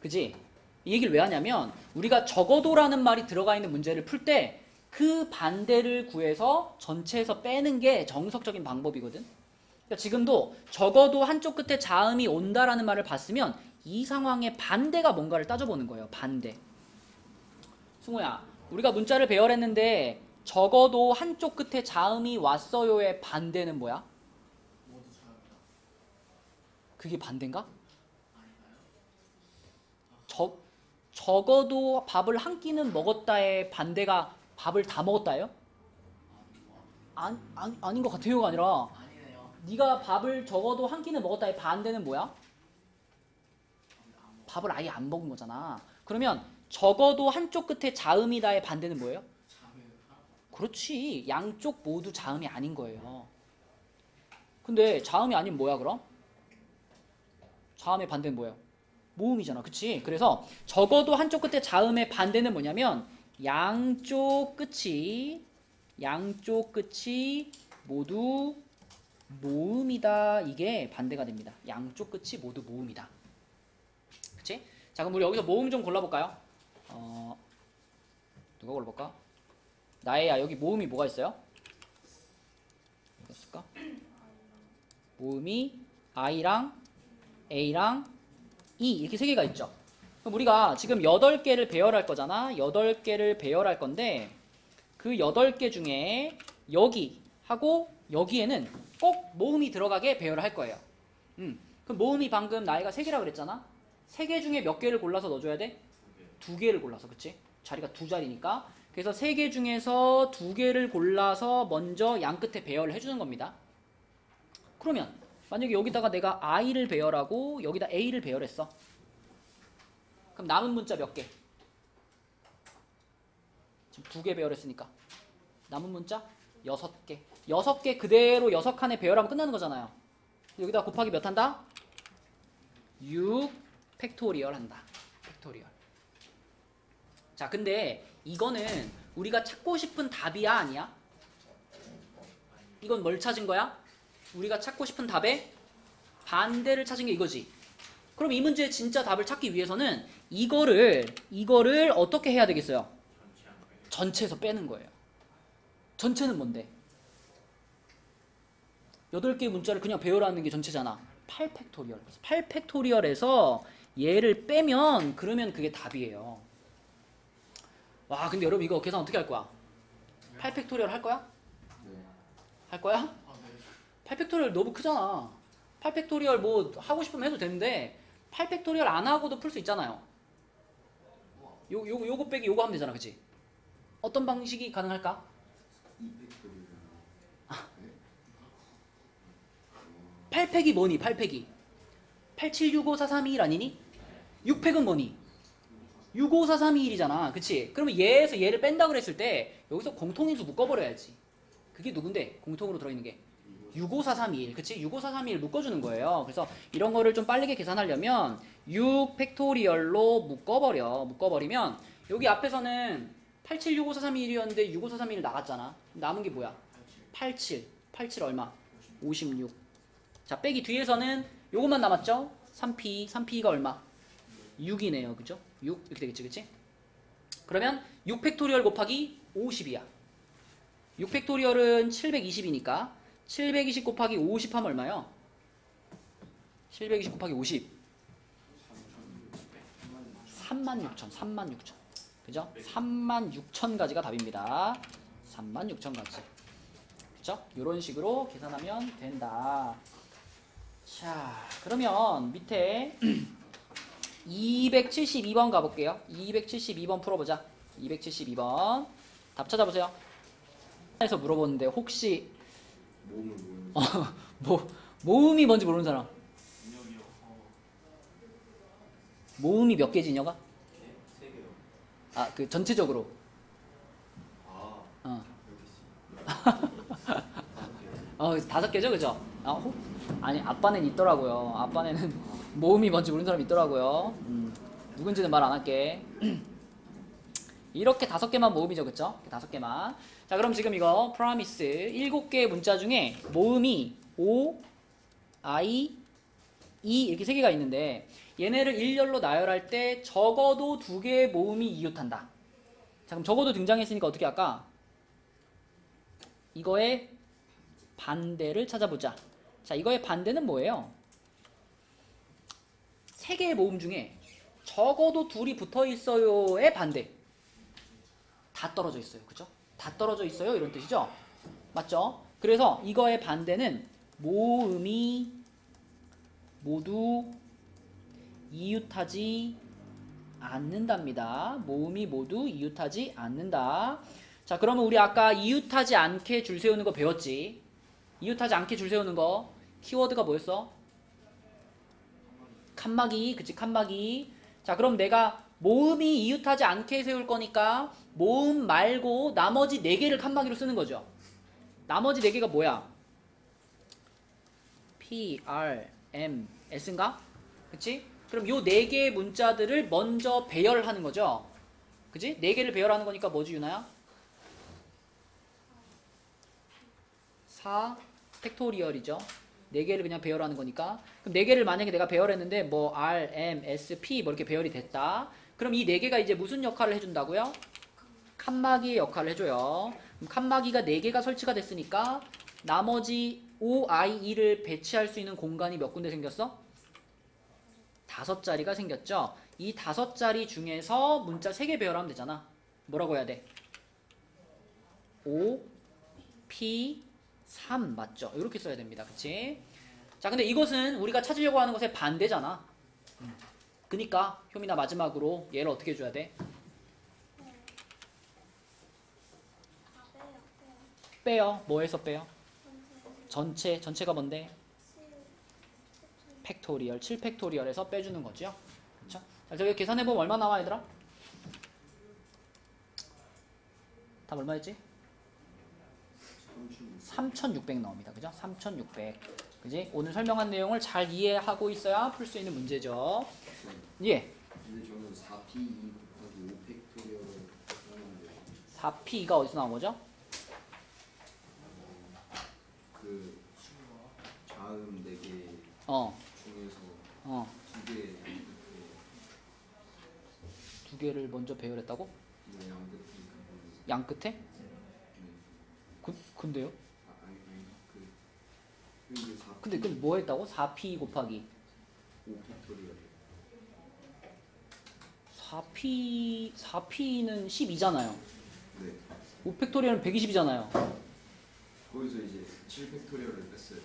그지? 이 얘기를 왜 하냐면 우리가 적어도라는 말이 들어가 있는 문제를 풀 때 그 반대를 구해서 전체에서 빼는 게 정석적인 방법이거든. 그러니까 지금도 적어도 한쪽 끝에 자음이 온다라는 말을 봤으면 이 상황의 반대가 뭔가를 따져보는 거예요. 반대. 승우야, 우리가 문자를 배열했는데 적어도 한쪽 끝에 자음이 왔어요의 반대는 뭐야? 모두 자유다. 그게 반대인가? 아닌가요? 적어도 밥을 한 끼는 먹었다의 반대가 밥을 다 먹었다예요? 아닌 것 같아요가 아니라 아니네요. 네가 밥을 적어도 한 끼는 먹었다의 반대는 뭐야? 밥을 아예 안 먹은 거잖아. 그러면 적어도 한쪽 끝에 자음이다의 반대는 뭐예요? 그렇지. 양쪽 모두 자음이 아닌 거예요. 근데 자음이 아닌 뭐야 그럼? 자음의 반대는 뭐예요? 모음이잖아. 그치? 그래서 적어도 한쪽 끝에 자음의 반대는 뭐냐면 양쪽 끝이 모두 모음이다. 이게 반대가 됩니다. 양쪽 끝이 모두 모음이다. 그치? 자, 그럼 우리 여기서 모음 좀 골라볼까요? 누가 골라볼까? 나혜야, 여기 모음이 뭐가 있어요? 뭐였을까? 모음이 I랑 A랑 E 이렇게 3개가 있죠. 그럼 우리가 지금 8개를 배열할 거잖아. 8개를 배열할 건데 그 8개 중에 여기하고 여기에는 꼭 모음이 들어가게 배열을 할 거예요. 그럼 모음이 방금 나이가 3개라 그랬잖아. 3개 중에 몇 개를 골라서 넣어줘야 돼? 2개를 골라서. 그치? 자리가 2자리니까. 그래서 3개 중에서 2개를 골라서 먼저 양 끝에 배열을 해주는 겁니다. 그러면 만약에 여기다가 내가 i를 배열하고 여기다 a를 배열했어. 그럼 남은 문자 몇 개? 지금 2개 배열했으니까 남은 문자 6개. 6개 그대로 6칸에 배열하면 끝나는 거잖아요. 여기다 곱하기 몇 한다? 6 팩토리얼 한다. 팩토리얼. 자, 근데 이거는 우리가 찾고 싶은 답이야, 아니야? 이건 뭘 찾은 거야? 우리가 찾고 싶은 답의 반대를 찾은 게 이거지. 그럼 이 문제의 진짜 답을 찾기 위해서는 이거를 어떻게 해야 되겠어요? 전체에서 빼는 거예요. 전체는 뭔데? 8개의 문자를 그냥 배열하는 게 전체잖아. 8팩토리얼. 8팩토리얼에서 얘를 빼면 그러면 그게 답이에요. 와, 근데 여러분 이거 계산 어떻게 할 거야? 8팩토리얼 할 거야? 할 거야? 아, 네. 8팩토리얼 너무 크잖아. 8팩토리얼 뭐 하고 싶으면 해도 되는데 8팩토리얼 안 하고도 풀 수 있잖아요. 요거 빼기 요거 하면 되잖아. 그치? 어떤 방식이 가능할까? 8팩이 뭐니? 8팩이 87654321 아니니? 6팩은 뭐니? 65431이잖아. 그치? 그러면 얘에서 얘를 뺀다 그랬을 때 여기서 공통인수 묶어버려야지. 그게 누군데? 공통으로 들어있는 게 65431. 그치? 65431 묶어주는 거예요. 그래서 이런 거를 좀 빠르게 계산하려면 6 팩토리얼로 묶어버리면 여기 앞에서는 87654331이었는데 65431 나갔잖아. 남은 게 뭐야? 87 얼마? 56. 자, 빼기 뒤에서는 요것만 남았죠? 3P가 얼마? 6이네요. 그죠? 6 이렇게 되겠지. 그치? 그러면 6 팩토리얼 곱하기 50이야. 6 팩토리얼은 720이니까 720 곱하기 50 하면 얼마요? 720 곱하기 50 36,000 그죠? 36,000가지가 답입니다. 36,000가지. 그죠? 이런 식으로 계산하면 된다. 자, 그러면 밑에 272번 가볼게요. 272번 풀어보자. 272번 답 찾아보세요. 에서 물어보는데 혹시 모음이 뭔지 모르는 사람? 모음이 몇 개지, 인혁아? 3개요. 아, 그 전체적으로. 아, 여기 5개죠, 그죠? 아니, 아빠는 있더라고요. 아빠는 모음이 뭔지 모르는 사람이 있더라고요. 누군지는 말 안 할게. 이렇게 5개만 모음이죠, 그쵸? 5개만. 자, 그럼 지금 이거 프라미스 7개의 문자 중에 모음이 O, I, E 이렇게 3개가 있는데 얘네를 일렬로 나열할 때 적어도 2개의 모음이 이웃한다. 자, 그럼 적어도 등장했으니까 어떻게 할까? 이거의 반대를 찾아보자. 자, 이거의 반대는 뭐예요? 3개의 모음 중에 적어도 2이 붙어 있어요의 반대. 다 떨어져 있어요. 그죠? 다 떨어져 있어요. 이런 뜻이죠? 맞죠? 그래서 이거의 반대는 모음이 모두 이웃하지 않는답니다. 모음이 모두 이웃하지 않는다. 자, 그러면 우리 아까 이웃하지 않게 줄 세우는 거 배웠지? 이웃하지 않게 줄 세우는 거 키워드가 뭐였어? 칸막이. 그치? 칸막이. 자, 그럼 내가 모음이 이웃하지 않게 세울 거니까 모음 말고 나머지 4개를 칸막이로 쓰는 거죠. 나머지 4개가 뭐야? P, R, M, S인가? 그치? 그럼 요 4개의 문자들을 먼저 배열하는 거죠. 그치? 4개를 배열하는 거니까 뭐지, 유나야? 4 팩토리얼이죠. 4개를 그냥 배열하는 거니까. 그럼 4개를 만약에 내가 배열했는데 뭐 R, M, S, P 뭐 이렇게 배열이 됐다. 그럼 이 4개가 이제 무슨 역할을 해준다고요? 칸막이의 역할을 해줘요. 그럼 칸막이가 4개가 설치가 됐으니까 나머지 O, I, E를 배치할 수 있는 공간이 몇 군데 생겼어? 5자리가 생겼죠. 이 5자리 중에서 문자 3개 배열하면 되잖아. 뭐라고 해야 돼? O, P, 3 맞죠? 이렇게 써야 됩니다. 그치? 자, 근데 이것은 우리가 찾으려고 하는 것의 반대잖아. 그니까 효민아 마지막으로 얘를 어떻게 해줘야 돼? 빼요. 뭐에서 빼요? 전체가 뭔데? 팩토리얼, 7팩토리얼에서 빼주는 거죠. 그렇죠? 자, 저기 계산해보면 얼마 나와 얘들아? 답 얼마였지? 3600 나옵니다. 그죠? 3600. 그지? 오늘 설명한 내용을 잘 이해하고 있어야 풀 수 있는 문제죠. 예. 근데 저는 4p 2 곱하기 5팩토리얼을 했는데 4p가 어디서 나온 거죠? 그 자음 4개 어. 중에서 어. 2개 이렇게 두 개를 먼저 배열했다고? 네, 양 끝에? 네. 근데요? 아니 이게 4p 근데 뭐 했다고? 4p 곱하기 5팩토리얼 4p는 12잖아요. 네. 5팩토리얼은 120이잖아요. 거기서 이제 7팩토리얼을 뺐어요.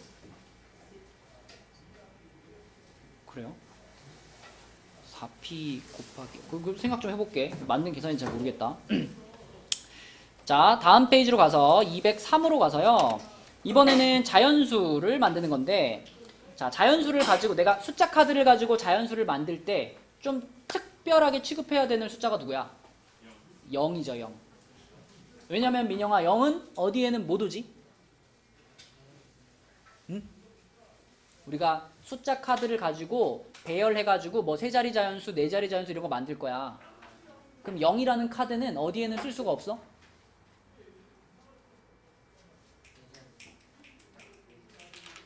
그래요? 4p 곱하기 그 생각 좀 해볼게. 맞는 계산인지 잘 모르겠다. 자, 다음 페이지로 가서 203으로 가서요. 이번에는 자연수를 만드는 건데, 자, 자연수를 가지고 내가 숫자 카드를 가지고 자연수를 만들 때 좀 특별하게 취급해야 되는 숫자가 누구야? 0이죠, 0. 왜냐면 민영아, 0은 어디에는 못 오지? 응? 우리가 숫자 카드를 가지고 배열해가지고 뭐 3자리 자연수, 4자리 자연수 이런 거 만들 거야. 그럼 0이라는 카드는 어디에는 쓸 수가 없어?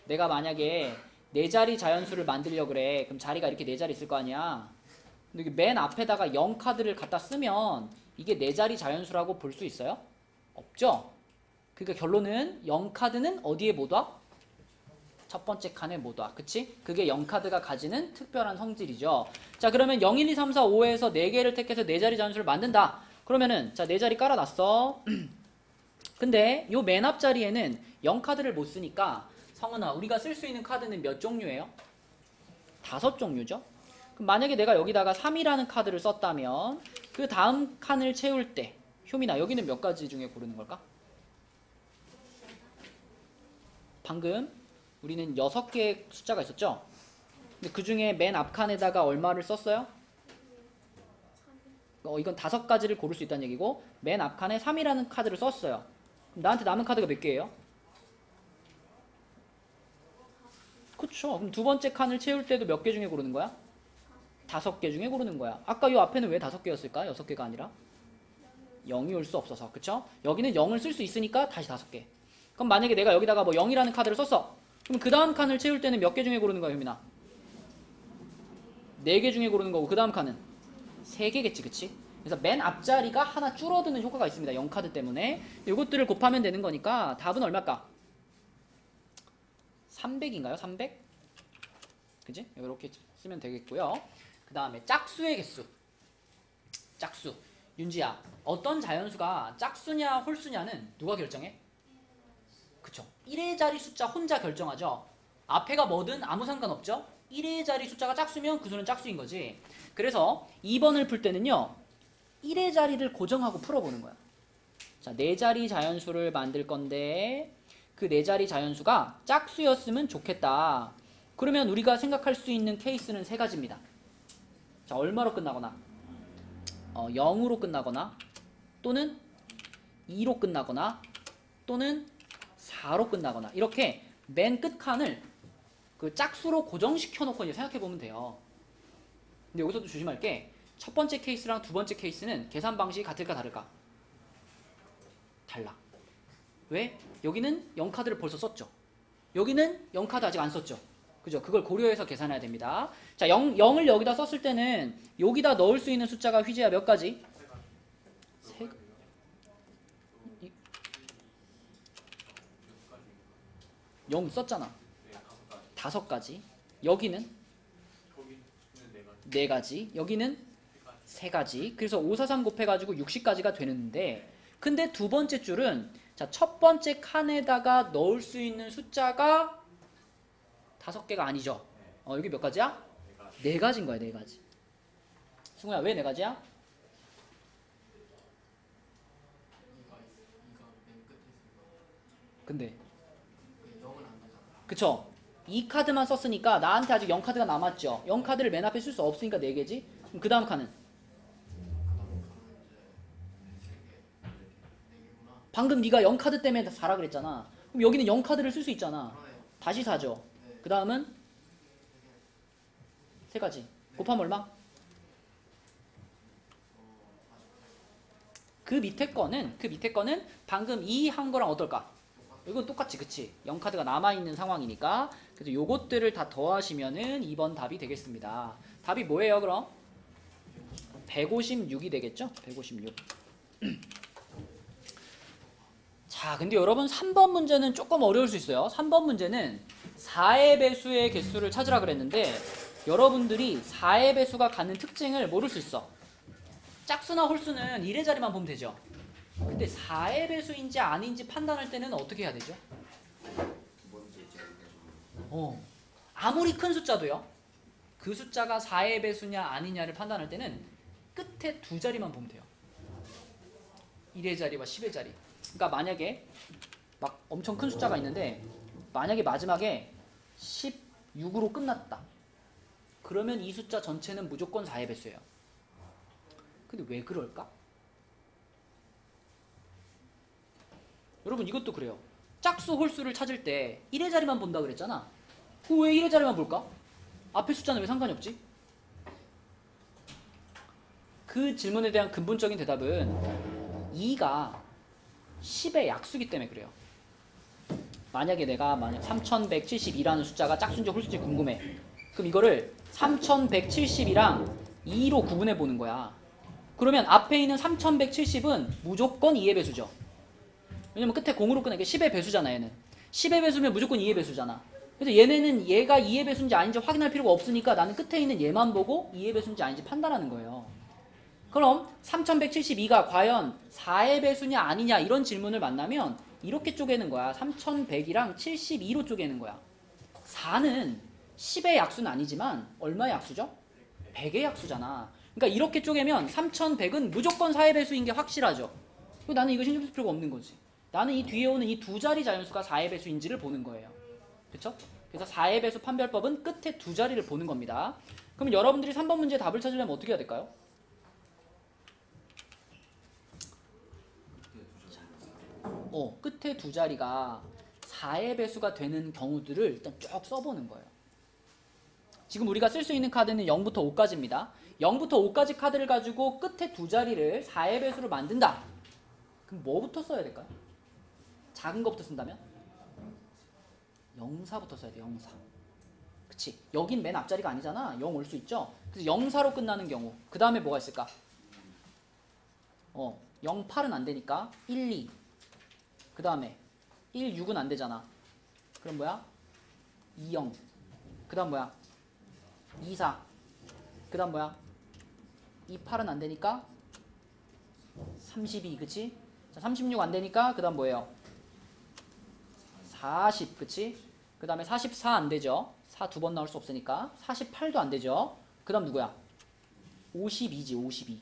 내가 만약에 4자리 자연수를 만들려고 그래. 그럼 자리가 이렇게 4자리 있을 거 아니야. 근데 맨 앞에다가 0 카드를 갖다 쓰면 이게 4자리 자연수라고 볼 수 있어요? 없죠? 그러니까 결론은 0 카드는 어디에 못 와? 첫 번째 칸에 못 와. 그치? 그게 0 카드가 가지는 특별한 성질이죠. 자, 그러면 0, 1, 2, 3, 4, 5에서 4개를 택해서 4자리 자연수를 만든다. 그러면은 자, 4자리 깔아놨어. 근데 요 맨 앞자리에는 0 카드를 못 쓰니까 성은아, 우리가 쓸 수 있는 카드는 몇 종류예요? 5종류죠. 그럼 만약에 내가 여기다가 3이라는 카드를 썼다면 그 다음 칸을 채울 때 효민아, 여기는 몇 가지 중에 고르는 걸까? 방금 우리는 6개의 숫자가 있었죠? 근데 그 중에 맨 앞칸에다가 얼마를 썼어요? 이건 5가지를 고를 수 있다는 얘기고 맨 앞칸에 3이라는 카드를 썼어요. 그럼 나한테 남은 카드가 몇 개예요? 그쵸. 그럼 두 번째 칸을 채울 때도 몇 개 중에 고르는 거야? 5개 중에 고르는 거야. 아까 이 앞에는 왜 5개였을까? 6개가 아니라? 0이 올 수 없어서. 그쵸? 여기는 0을 쓸 수 있으니까 다시 5개. 그럼 만약에 내가 여기다가 뭐 0이라는 카드를 썼어. 그럼 그 다음 칸을 채울 때는 몇 개 중에 고르는 거야, 효민아? 4개 중에 고르는 거고 그 다음 칸은 3개겠지, 그치? 그래서 맨 앞자리가 하나 줄어드는 효과가 있습니다. 0카드 때문에. 이것들을 곱하면 되는 거니까 답은 얼마일까? 300인가요? 300? 그지? 이렇게 쓰면 되겠고요. 그 다음에 짝수의 개수. 짝수. 윤지야, 어떤 자연수가 짝수냐 홀수냐는 누가 결정해? 그쵸. 1의 자리 숫자 혼자 결정하죠. 앞에가 뭐든 아무 상관없죠. 1의 자리 숫자가 짝수면 그 수는 짝수인 거지. 그래서 2번을 풀 때는요. 1의 자리를 고정하고 풀어보는 거야. 자, 4자리 자연수를 만들 건데 그 4자리 자연수가 짝수였으면 좋겠다. 그러면 우리가 생각할 수 있는 케이스는 3가지입니다. 자, 얼마로 끝나거나 0으로 끝나거나 또는 2로 끝나거나 또는 4로 끝나거나 이렇게 맨 끝칸을 그 짝수로 고정시켜 놓고 이제 생각해 보면 돼요. 근데 여기서도 조심할 게 첫 번째 케이스랑 두 번째 케이스는 계산 방식이 같을까 다를까? 달라. 왜? 여기는 0카드를 벌써 썼죠. 여기는 0카드 아직 안 썼죠. 그죠? 그걸 고려해서 계산해야 됩니다. 자, 0을 여기다 썼을 때는 여기다 넣을 수 있는 숫자가 휘재야 몇 가지? 0 썼잖아. 5가지. 여기는 4가지. 여기는 3가지. 그래서 5, 4, 3 곱해가지고 60가지가 되는데 근데 두 번째 줄은 자, 첫 번째 칸에다가 넣을 수 있는 숫자가 5개가 아니죠. 여기 몇 가지야? 4가지인 거야, 4가지. 승우야, 왜 4가지야? 근데 0은 안 되잖아. 그쵸? 이 카드만 썼으니까 나한테 아직 0카드가 남았죠. 0카드를 맨 앞에 쓸 수 없으니까 4개지. 그럼 그 다음 칸은 그다음 칸은 이제 3개, 4개구나. 방금 네가 0카드 때문에 사라 그랬잖아. 그럼 여기는 0카드를 쓸 수 있잖아. 그러네요. 다시 사죠. 네. 그 다음은 3가지. 곱하면 얼마? 그 밑에 거는 방금 이 한 거랑 어떨까? 이건 똑같지, 그치? 0카드가 남아있는 상황이니까. 그래서 요것들을 다 더하시면은 2번 답이 되겠습니다. 답이 뭐예요, 그럼? 156이 되겠죠? 156. 자, 근데 여러분 3번 문제는 조금 어려울 수 있어요. 3번 문제는 4의 배수의 개수를 찾으라 그랬는데 여러분들이 4의 배수가 갖는 특징을 모를 수 있어. 짝수나 홀수는 1의 자리만 보면 되죠. 근데 4의 배수인지 아닌지 판단할 때는 어떻게 해야 되죠? 두 번째 자리까지. 아무리 큰 숫자도요. 그 숫자가 4의 배수냐 아니냐를 판단할 때는 끝에 두 자리만 보면 돼요. 1의 자리와 10의 자리. 그러니까 만약에 막 엄청 큰 숫자가 있는데 만약에 마지막에 16으로 끝났다. 그러면 이 숫자 전체는 무조건 4의 배수예요. 근데 왜 그럴까? 여러분 이것도 그래요. 짝수 홀수를 찾을 때 1의 자리만 본다 그랬잖아. 왜 1의 자리만 볼까? 앞에 숫자는 왜 상관이 없지? 그 질문에 대한 근본적인 대답은 2가 10의 약수기 때문에 그래요. 만약에 내가 3172라는 숫자가 짝수인지 홀수인지 궁금해. 그럼 이거를 3170이랑 2로 구분해 보는 거야. 그러면 앞에 있는 3170은 무조건 2의 배수죠. 왜냐면 끝에 0으로 끝나. 이게 10의 배수잖아, 얘는. 10의 배수면 무조건 2의 배수잖아. 그래서 얘네는 얘가 2의 배수인지 아닌지 확인할 필요가 없으니까 나는 끝에 있는 얘만 보고 2의 배수인지 아닌지 판단하는 거예요. 그럼 3172가 과연 4의 배수냐 아니냐 이런 질문을 만나면 이렇게 쪼개는 거야. 3100이랑 72로 쪼개는 거야. 4는 10의 약수는 아니지만 얼마의 약수죠? 100의 약수잖아. 그러니까 이렇게 쪼개면 3100은 무조건 4의 배수인 게 확실하죠. 그리고 나는 이거 신경 쓸 필요가 없는 거지. 나는 이 뒤에 오는 이 두 자리 자연수가 4의 배수인지를 보는 거예요. 그렇죠? 그래서 4의 배수 판별법은 끝에 두 자리를 보는 겁니다. 그럼 여러분들이 3번 문제 답을 찾으려면 어떻게 해야 될까요? 끝에 두 자리가 4의 배수가 되는 경우들을 일단 쭉 써보는 거예요. 지금 우리가 쓸 수 있는 카드는 0부터 5까지입니다. 0부터 5까지 카드를 가지고 끝에 두 자리를 4의 배수로 만든다. 그럼 뭐부터 써야 될까요? 작은 거부터 쓴다면? 0사부터 써야 돼. 0사. 그치? 여긴 맨 앞자리가 아니잖아. 0 올 수 있죠? 그래서 0사로 끝나는 경우. 그 다음에 뭐가 있을까? 08은 안 되니까 1, 2. 그 다음에 1, 6은 안 되잖아. 그럼 뭐야? 2, 0. 그 다음 뭐야? 2, 4. 그 다음 뭐야? 2, 8은 안 되니까 32. 그치? 자, 36 안 되니까 그 다음 뭐예요? 40. 그치? 그 다음에 44 안 되죠? 4 두 번 나올 수 없으니까 48도 안 되죠? 그 다음 누구야? 52지. 52.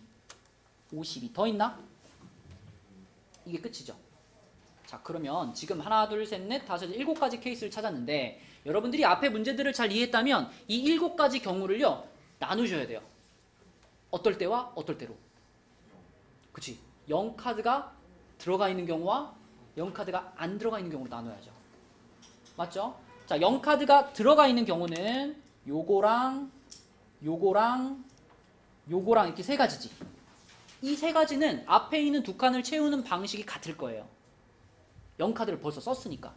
52. 더 있나? 이게 끝이죠. 자, 그러면 지금 하나, 둘, 셋, 넷, 다섯, 7가지 케이스를 찾았는데 여러분들이 앞에 문제들을 잘 이해했다면 이 7가지 경우를요 나누셔야 돼요. 어떨 때와 어떨 때로. 그치? 0카드가 들어가 있는 경우와 0카드가 안 들어가 있는 경우로 나눠야죠. 맞죠? 자, 0카드가 들어가 있는 경우는 요거랑 요거랑 요거랑 이렇게 세 가지지. 이 세 가지는 앞에 있는 두 칸을 채우는 방식이 같을 거예요. 0카드를 벌써 썼으니까.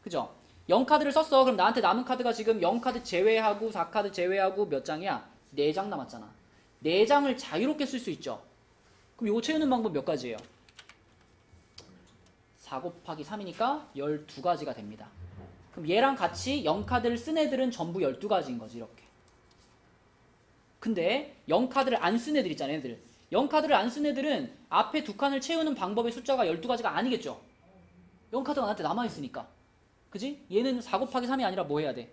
그죠? 0카드를 썼어. 그럼 나한테 남은 카드가 지금 0카드 제외하고 4카드 제외하고 몇 장이야? 4장 남았잖아. 4장을 자유롭게 쓸 수 있죠. 그럼 이거 채우는 방법 몇 가지예요? 4 곱하기 3이니까 12가지가 됩니다. 그럼 얘랑 같이 0카드를 쓴 애들은 전부 12가지인 거지. 이렇게. 근데 0카드를 안 쓴 애들 있잖아. 애들. 0카드를 안 쓴 애들은 앞에 두 칸을 채우는 방법의 숫자가 12가지가 아니겠죠. 0카드가 나한테 남아있으니까. 그지? 얘는 4 곱하기 3이 아니라 뭐 해야 돼?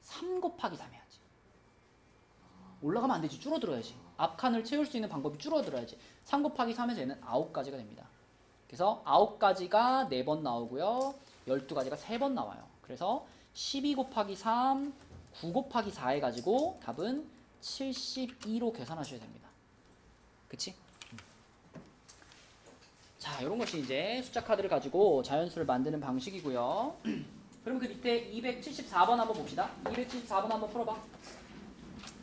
3 곱하기 3 해야지. 올라가면 안 되지. 줄어들어야지. 앞 칸을 채울 수 있는 방법이 줄어들어야지. 3 곱하기 3에서 얘는 9가지가 됩니다. 그래서 9가지가 4번 나오고요. 12가지가 3번 나와요. 그래서 12 곱하기 3, 9 곱하기 4 해가지고 답은 72로 계산하셔야 됩니다. 그치? 자, 이런 것이 이제 숫자 카드를 가지고 자연수를 만드는 방식이고요. 그럼 그 밑에 274번 한번 봅시다. 274번 한번 풀어봐.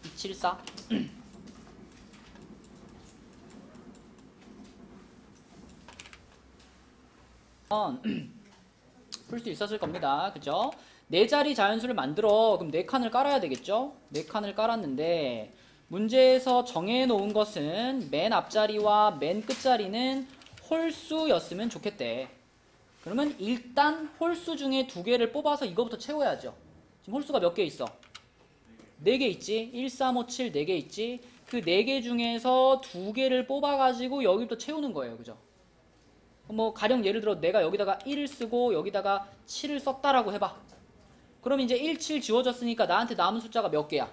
274. 풀 수 있었을 겁니다. 그죠? 4자리 자연수를 만들어. 그럼 4칸을 깔아야 되겠죠? 4칸을 깔았는데 문제에서 정해놓은 것은 맨 앞자리와 맨 끝자리는 홀수였으면 좋겠대. 그러면 일단 홀수 중에 2개를 뽑아서 이거부터 채워야죠. 지금 홀수가 몇 개 있어? 4개 있지? 1, 3, 5, 7 4개 있지? 그 4개 중에서 2개를 뽑아가지고 여기부터 채우는 거예요. 그죠? 뭐 가령 예를 들어 내가 여기다가 1을 쓰고 여기다가 7을 썼다라고 해봐. 그럼 이제 1, 7 지워졌으니까 나한테 남은 숫자가 몇 개야?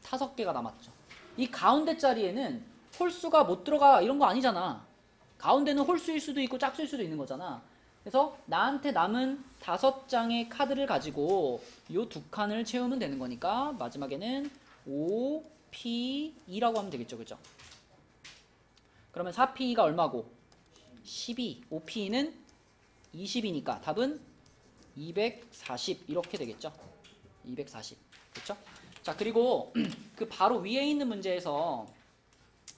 5개가 남았죠. 이 가운데 자리에는 홀수가 못 들어가 이런 거 아니잖아. 가운데는 홀수일 수도 있고 짝수일 수도 있는 거잖아. 그래서 나한테 남은 5장의 카드를 가지고 이 2칸을 채우면 되는 거니까 마지막에는 O, P, 2라고 하면 되겠죠. 그죠? 그러면 4P가 얼마고? 12. 5P는 20이니까 답은 240 이렇게 되겠죠. 240. 그렇죠? 자, 그리고 그 바로 위에 있는 문제에서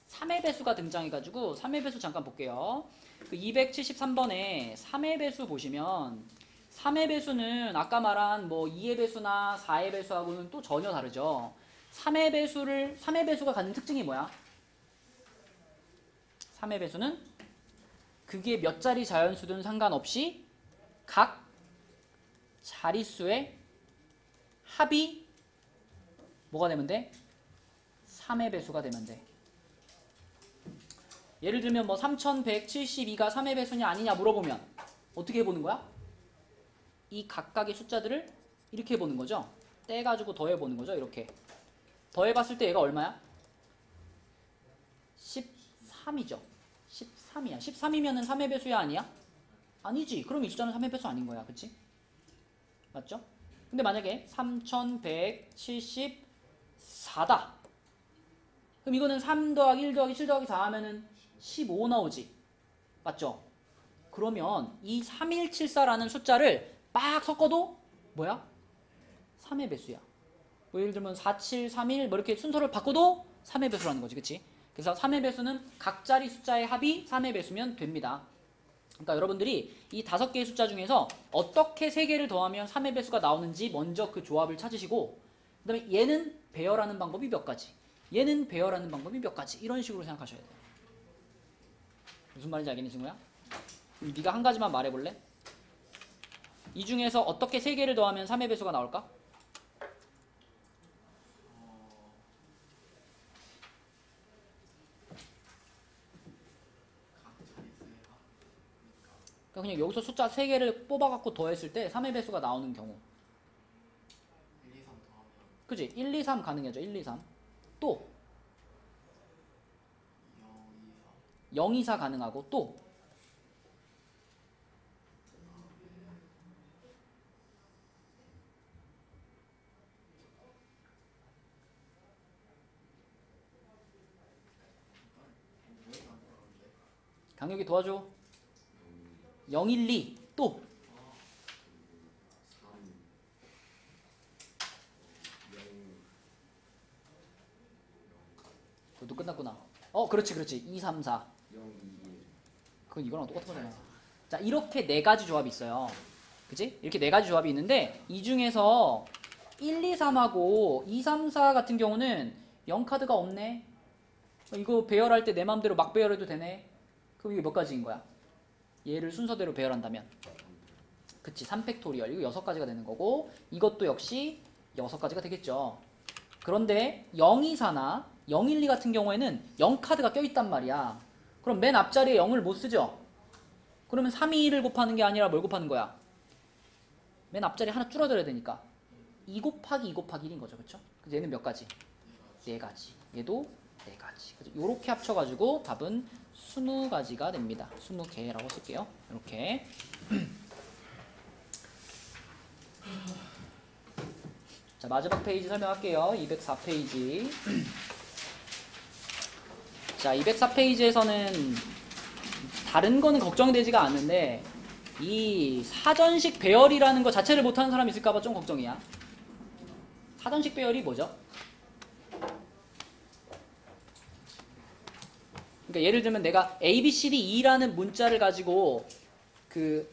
3의 배수가 등장해가지고 3의 배수 잠깐 볼게요. 그 273번에 3의 배수 보시면 3의 배수는 아까 말한 뭐 2의 배수나 4의 배수하고는 또 전혀 다르죠. 3의 배수가 갖는 특징이 뭐야? 3의 배수는 그게 몇 자리 자연수든 상관없이 각 자릿수의 합이 뭐가 되면 돼? 3의 배수가 되면 돼. 예를 들면 뭐 3172가 3의 배수냐 아니냐 물어보면 어떻게 해보는 거야? 이 각각의 숫자들을 이렇게 해보는 거죠. 떼가지고 더해보는 거죠. 이렇게 더해봤을 때 얘가 얼마야? 13이죠. 13이야. 13이면은 3의 배수야 아니야? 아니지. 그럼 이 숫자는 3의 배수 아닌 거야. 그치? 맞죠? 근데 만약에 3174다. 그럼 이거는 3 더하기 1 더하기 7 더하기 4 하면은 15 나오지. 맞죠? 그러면 이 3174라는 숫자를 막 섞어도 뭐야? 3의 배수야. 뭐 예를 들면 4731 뭐 이렇게 순서를 바꿔도 3의 배수라는 거지. 그치? 그래서 3의 배수는 각 자리 숫자의 합이 3의 배수면 됩니다. 그러니까 여러분들이 이 5개의 숫자 중에서 어떻게 3개를 더하면 3의 배수가 나오는지 먼저 그 조합을 찾으시고 그 다음에 얘는 배열하는 방법이 몇 가지, 얘는 배열하는 방법이 몇 가지, 이런 식으로 생각하셔야 돼요. 무슨 말인지 알겠니 친구야? 네가 한 가지만 말해볼래? 이 중에서 어떻게 3개를 더하면 3의 배수가 나올까? 그러니까 그냥 여기서 숫자 3개를 뽑아갖고 더했을 때 3의 배수가 나오는 경우. 1, 2, 3 더하면 그치? 1, 2, 3 가능하죠. 1, 2, 3. 또 0, 2, 4 가능하고 또 강력이 도와줘. 0, 1, 2 또 3, 0, 그것도 끝났구나. 그렇지 2, 3, 4 0, 2, 1. 그건 이거랑 똑같은 거잖아. 자, 이렇게 4가지 조합이 있어요. 그치? 이렇게 4가지 조합이 있는데 이 중에서 1, 2, 3하고 2, 3, 4 같은 경우는 0카드가 없네. 이거 배열할 때 내 맘대로 막 배열해도 되네. 그럼 이게 몇 가지인 거야? 얘를 순서대로 배열한다면 그치, 3팩토리얼. 이거 6가지가 되는 거고 이것도 역시 6가지가 되겠죠. 그런데 0, 2, 4나 0, 1, 2 같은 경우에는 0카드가 껴있단 말이야. 그럼 맨 앞자리에 0을 못 쓰죠? 그러면 3, 2, 1을 곱하는 게 아니라 뭘 곱하는 거야? 맨 앞자리 하나 줄어들어야 되니까 2 곱하기 2 곱하기 1인 거죠. 그쵸? 그래서 얘는 몇 가지? 4가지. 얘도 4가지. 요렇게 합쳐가지고 답은 20가지가 됩니다. 20개라고 쓸게요. 이렇게. 자, 마지막 페이지 설명할게요. 204페이지. 자, 204페이지에서는 다른 거는 걱정되지가 않는데 이 사전식 배열이라는 거 자체를 못하는 사람이 있을까봐 좀 걱정이야. 사전식 배열이 뭐죠? 그러니까 예를 들면 내가 A, B, C, D, E라는 문자를 가지고 그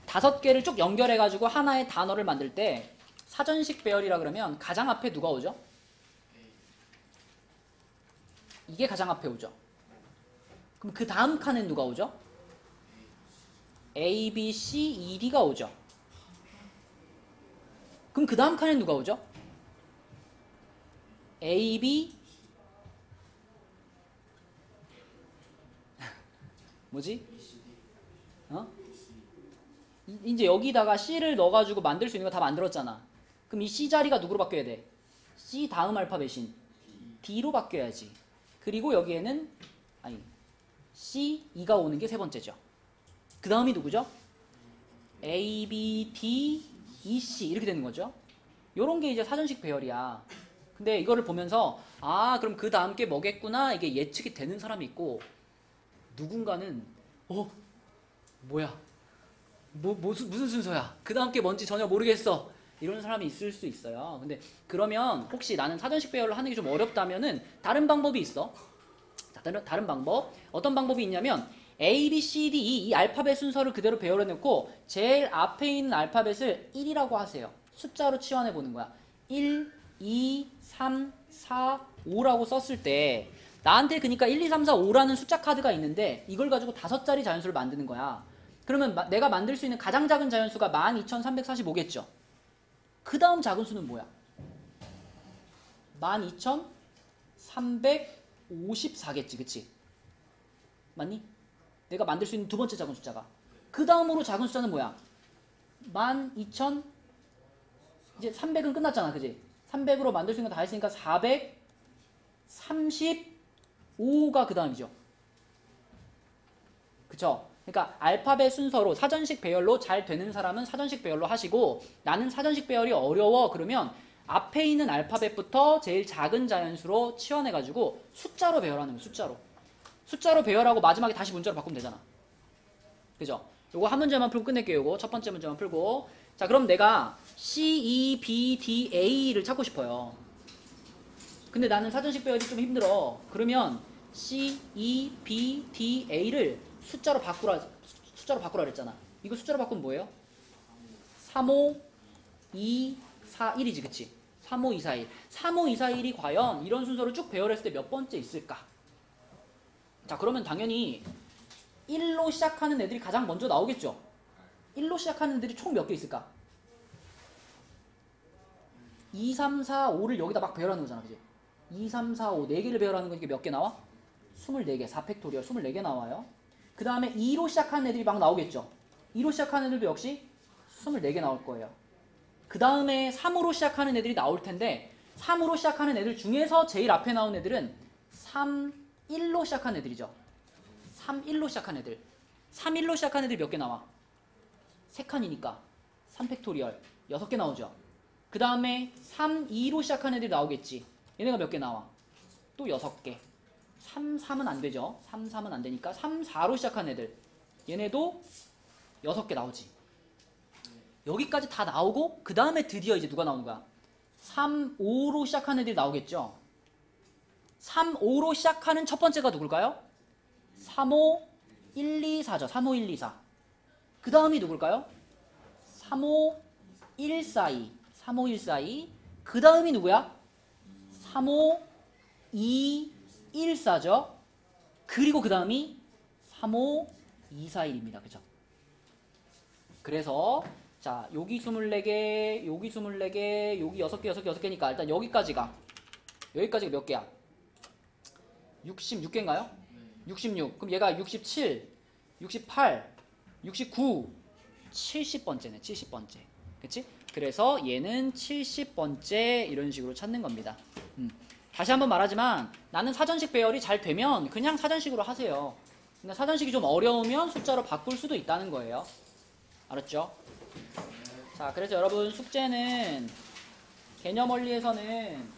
5개를 쭉 연결해가지고 하나의 단어를 만들 때 사전식 배열이라 그러면 가장 앞에 누가 오죠? 이게 가장 앞에 오죠. 그럼 그 다음 칸엔 누가 오죠? A, B, C, E, D가 오죠. 그럼 그 다음 칸엔 누가 오죠? A, B 뭐지? 이제 여기다가 C를 넣어가지고 만들 수 있는 거 다 만들었잖아. 그럼 이 C 자리가 누구로 바뀌어야 돼? C 다음 알파벳인 D로 바뀌어야지. 그리고 여기에는 C, E가 오는 게 세 번째죠. 그 다음이 누구죠? A, B, D, E, C 이렇게 되는 거죠. 요런 게 이제 사전식 배열이야. 근데 이거를 보면서 그럼 그 다음 게 뭐겠구나 이게 예측이 되는 사람이 있고 누군가는 뭐야 무슨 순서야 그 다음 게 뭔지 전혀 모르겠어 이런 사람이 있을 수 있어요. 근데 그러면 혹시 나는 사전식 배열로 하는 게 좀 어렵다면은 다른 방법이 있어. 자, 다른 방법 어떤 방법이 있냐면 A, B, C, D, E 이 알파벳 순서를 그대로 배열해 놓고 제일 앞에 있는 알파벳을 1이라고 하세요. 숫자로 치환해 보는 거야. 1, 2, 3, 4, 5라고 썼을 때 나한테 그러니까 1, 2, 3, 4, 5라는 숫자 카드가 있는데 이걸 가지고 5자리 자연수를 만드는 거야. 그러면 내가 만들 수 있는 가장 작은 자연수가 12,345겠죠. 그 다음 작은 수는 뭐야? 12,354겠지. 그치? 맞니? 내가 만들 수 있는 두 번째 작은 숫자가. 그 다음으로 작은 숫자는 뭐야? 12,000 이제 300은 끝났잖아. 그치? 300으로 만들 수 있는 거 다 했으니까 435가 그 다음이죠. 그쵸? 그러니까 알파벳 순서로 사전식 배열로 잘 되는 사람은 사전식 배열로 하시고 나는 사전식 배열이 어려워 그러면 앞에 있는 알파벳부터 제일 작은 자연수로 치환해가지고 숫자로 배열하는 거예요. 숫자로 배열하고 마지막에 다시 문자로 바꾸면 되잖아. 그죠? 요거 한 문제만 풀고 끝낼게요. 요거 첫 번째 문제만 풀고 자 그럼 내가 C, E, B, D, A를 찾고 싶어요. 근데 나는 사전식 배열이 좀 힘들어. 그러면 C, E, B, D, A를 숫자로 바꾸라 그랬잖아. 이거 숫자로 바꾸면 뭐예요? 3, 5, 2, 4, 1이지 그치? 3, 5, 2, 4, 1 3, 5, 2, 4, 1이 과연 이런 순서로 쭉 배열했을 때 몇 번째 있을까? 자 그러면 당연히 1로 시작하는 애들이 가장 먼저 나오겠죠? 1로 시작하는 애들이 총 몇 개 있을까? 2, 3, 4, 5를 여기다 막 배열하는 거잖아. 그치? 2, 3, 4, 5 4개를 배열하는 거니까 몇 개 나와? 24개 4팩토리얼 24개 나와요. 그 다음에 2로 시작하는 애들이 막 나오겠죠. 2로 시작하는 애들도 역시 24개 나올 거예요. 그 다음에 3으로 시작하는 애들이 나올 텐데 3으로 시작하는 애들 중에서 제일 앞에 나온 애들은 3, 1로 시작하는 애들이죠. 3, 1로 시작하는 애들. 3, 1로 시작하는 애들이 몇 개 나와? 3칸이니까 3팩토리얼 6개 나오죠. 그 다음에 3, 2로 시작하는 애들이 나오겠지. 얘네가 몇 개 나와? 또 6개. 3, 3은 안 되죠. 3, 3은 안 되니까 3, 4로 시작한 애들 얘네도 6개 나오지. 여기까지 다 나오고 그 다음에 드디어 이제 누가 나오는 거야? 3, 5로 시작한 애들이 나오겠죠. 3, 5로 시작하는 첫 번째가 누굴까요? 3, 5, 1, 2, 4죠. 3, 5, 1, 2, 4. 그 다음이 누굴까요? 3, 5, 1, 4, 2. 3, 5, 1, 4, 2. 그 다음이 누구야? 3, 5, 2, 1, 4죠. 그리고 그 다음이 3, 5, 2, 4, 1입니다. 그죠? 그래서 자 여기 24개, 여기 24개, 여기 6개, 6개, 6개니까 일단 여기까지가 몇 개야? 66개인가요? 66. 그럼 얘가 67, 68, 69, 70번째네. 70번째. 그치? 그래서 얘는 70번째 이런 식으로 찾는 겁니다. 다시 한번 말하지만 나는 사전식 배열이 잘 되면 그냥 사전식으로 하세요. 근데 사전식이 좀 어려우면 숫자로 바꿀 수도 있다는 거예요. 알았죠? 자, 그래서 여러분 숙제는 개념 원리에서는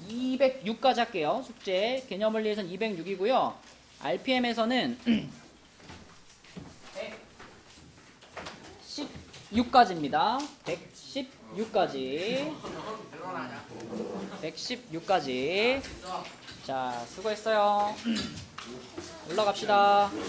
206까지 할게요. 숙제 개념 원리에서는 206이고요. RPM에서는 116까지입니다. 116까지. 116까지. 자, 수고했어요. 올라갑시다.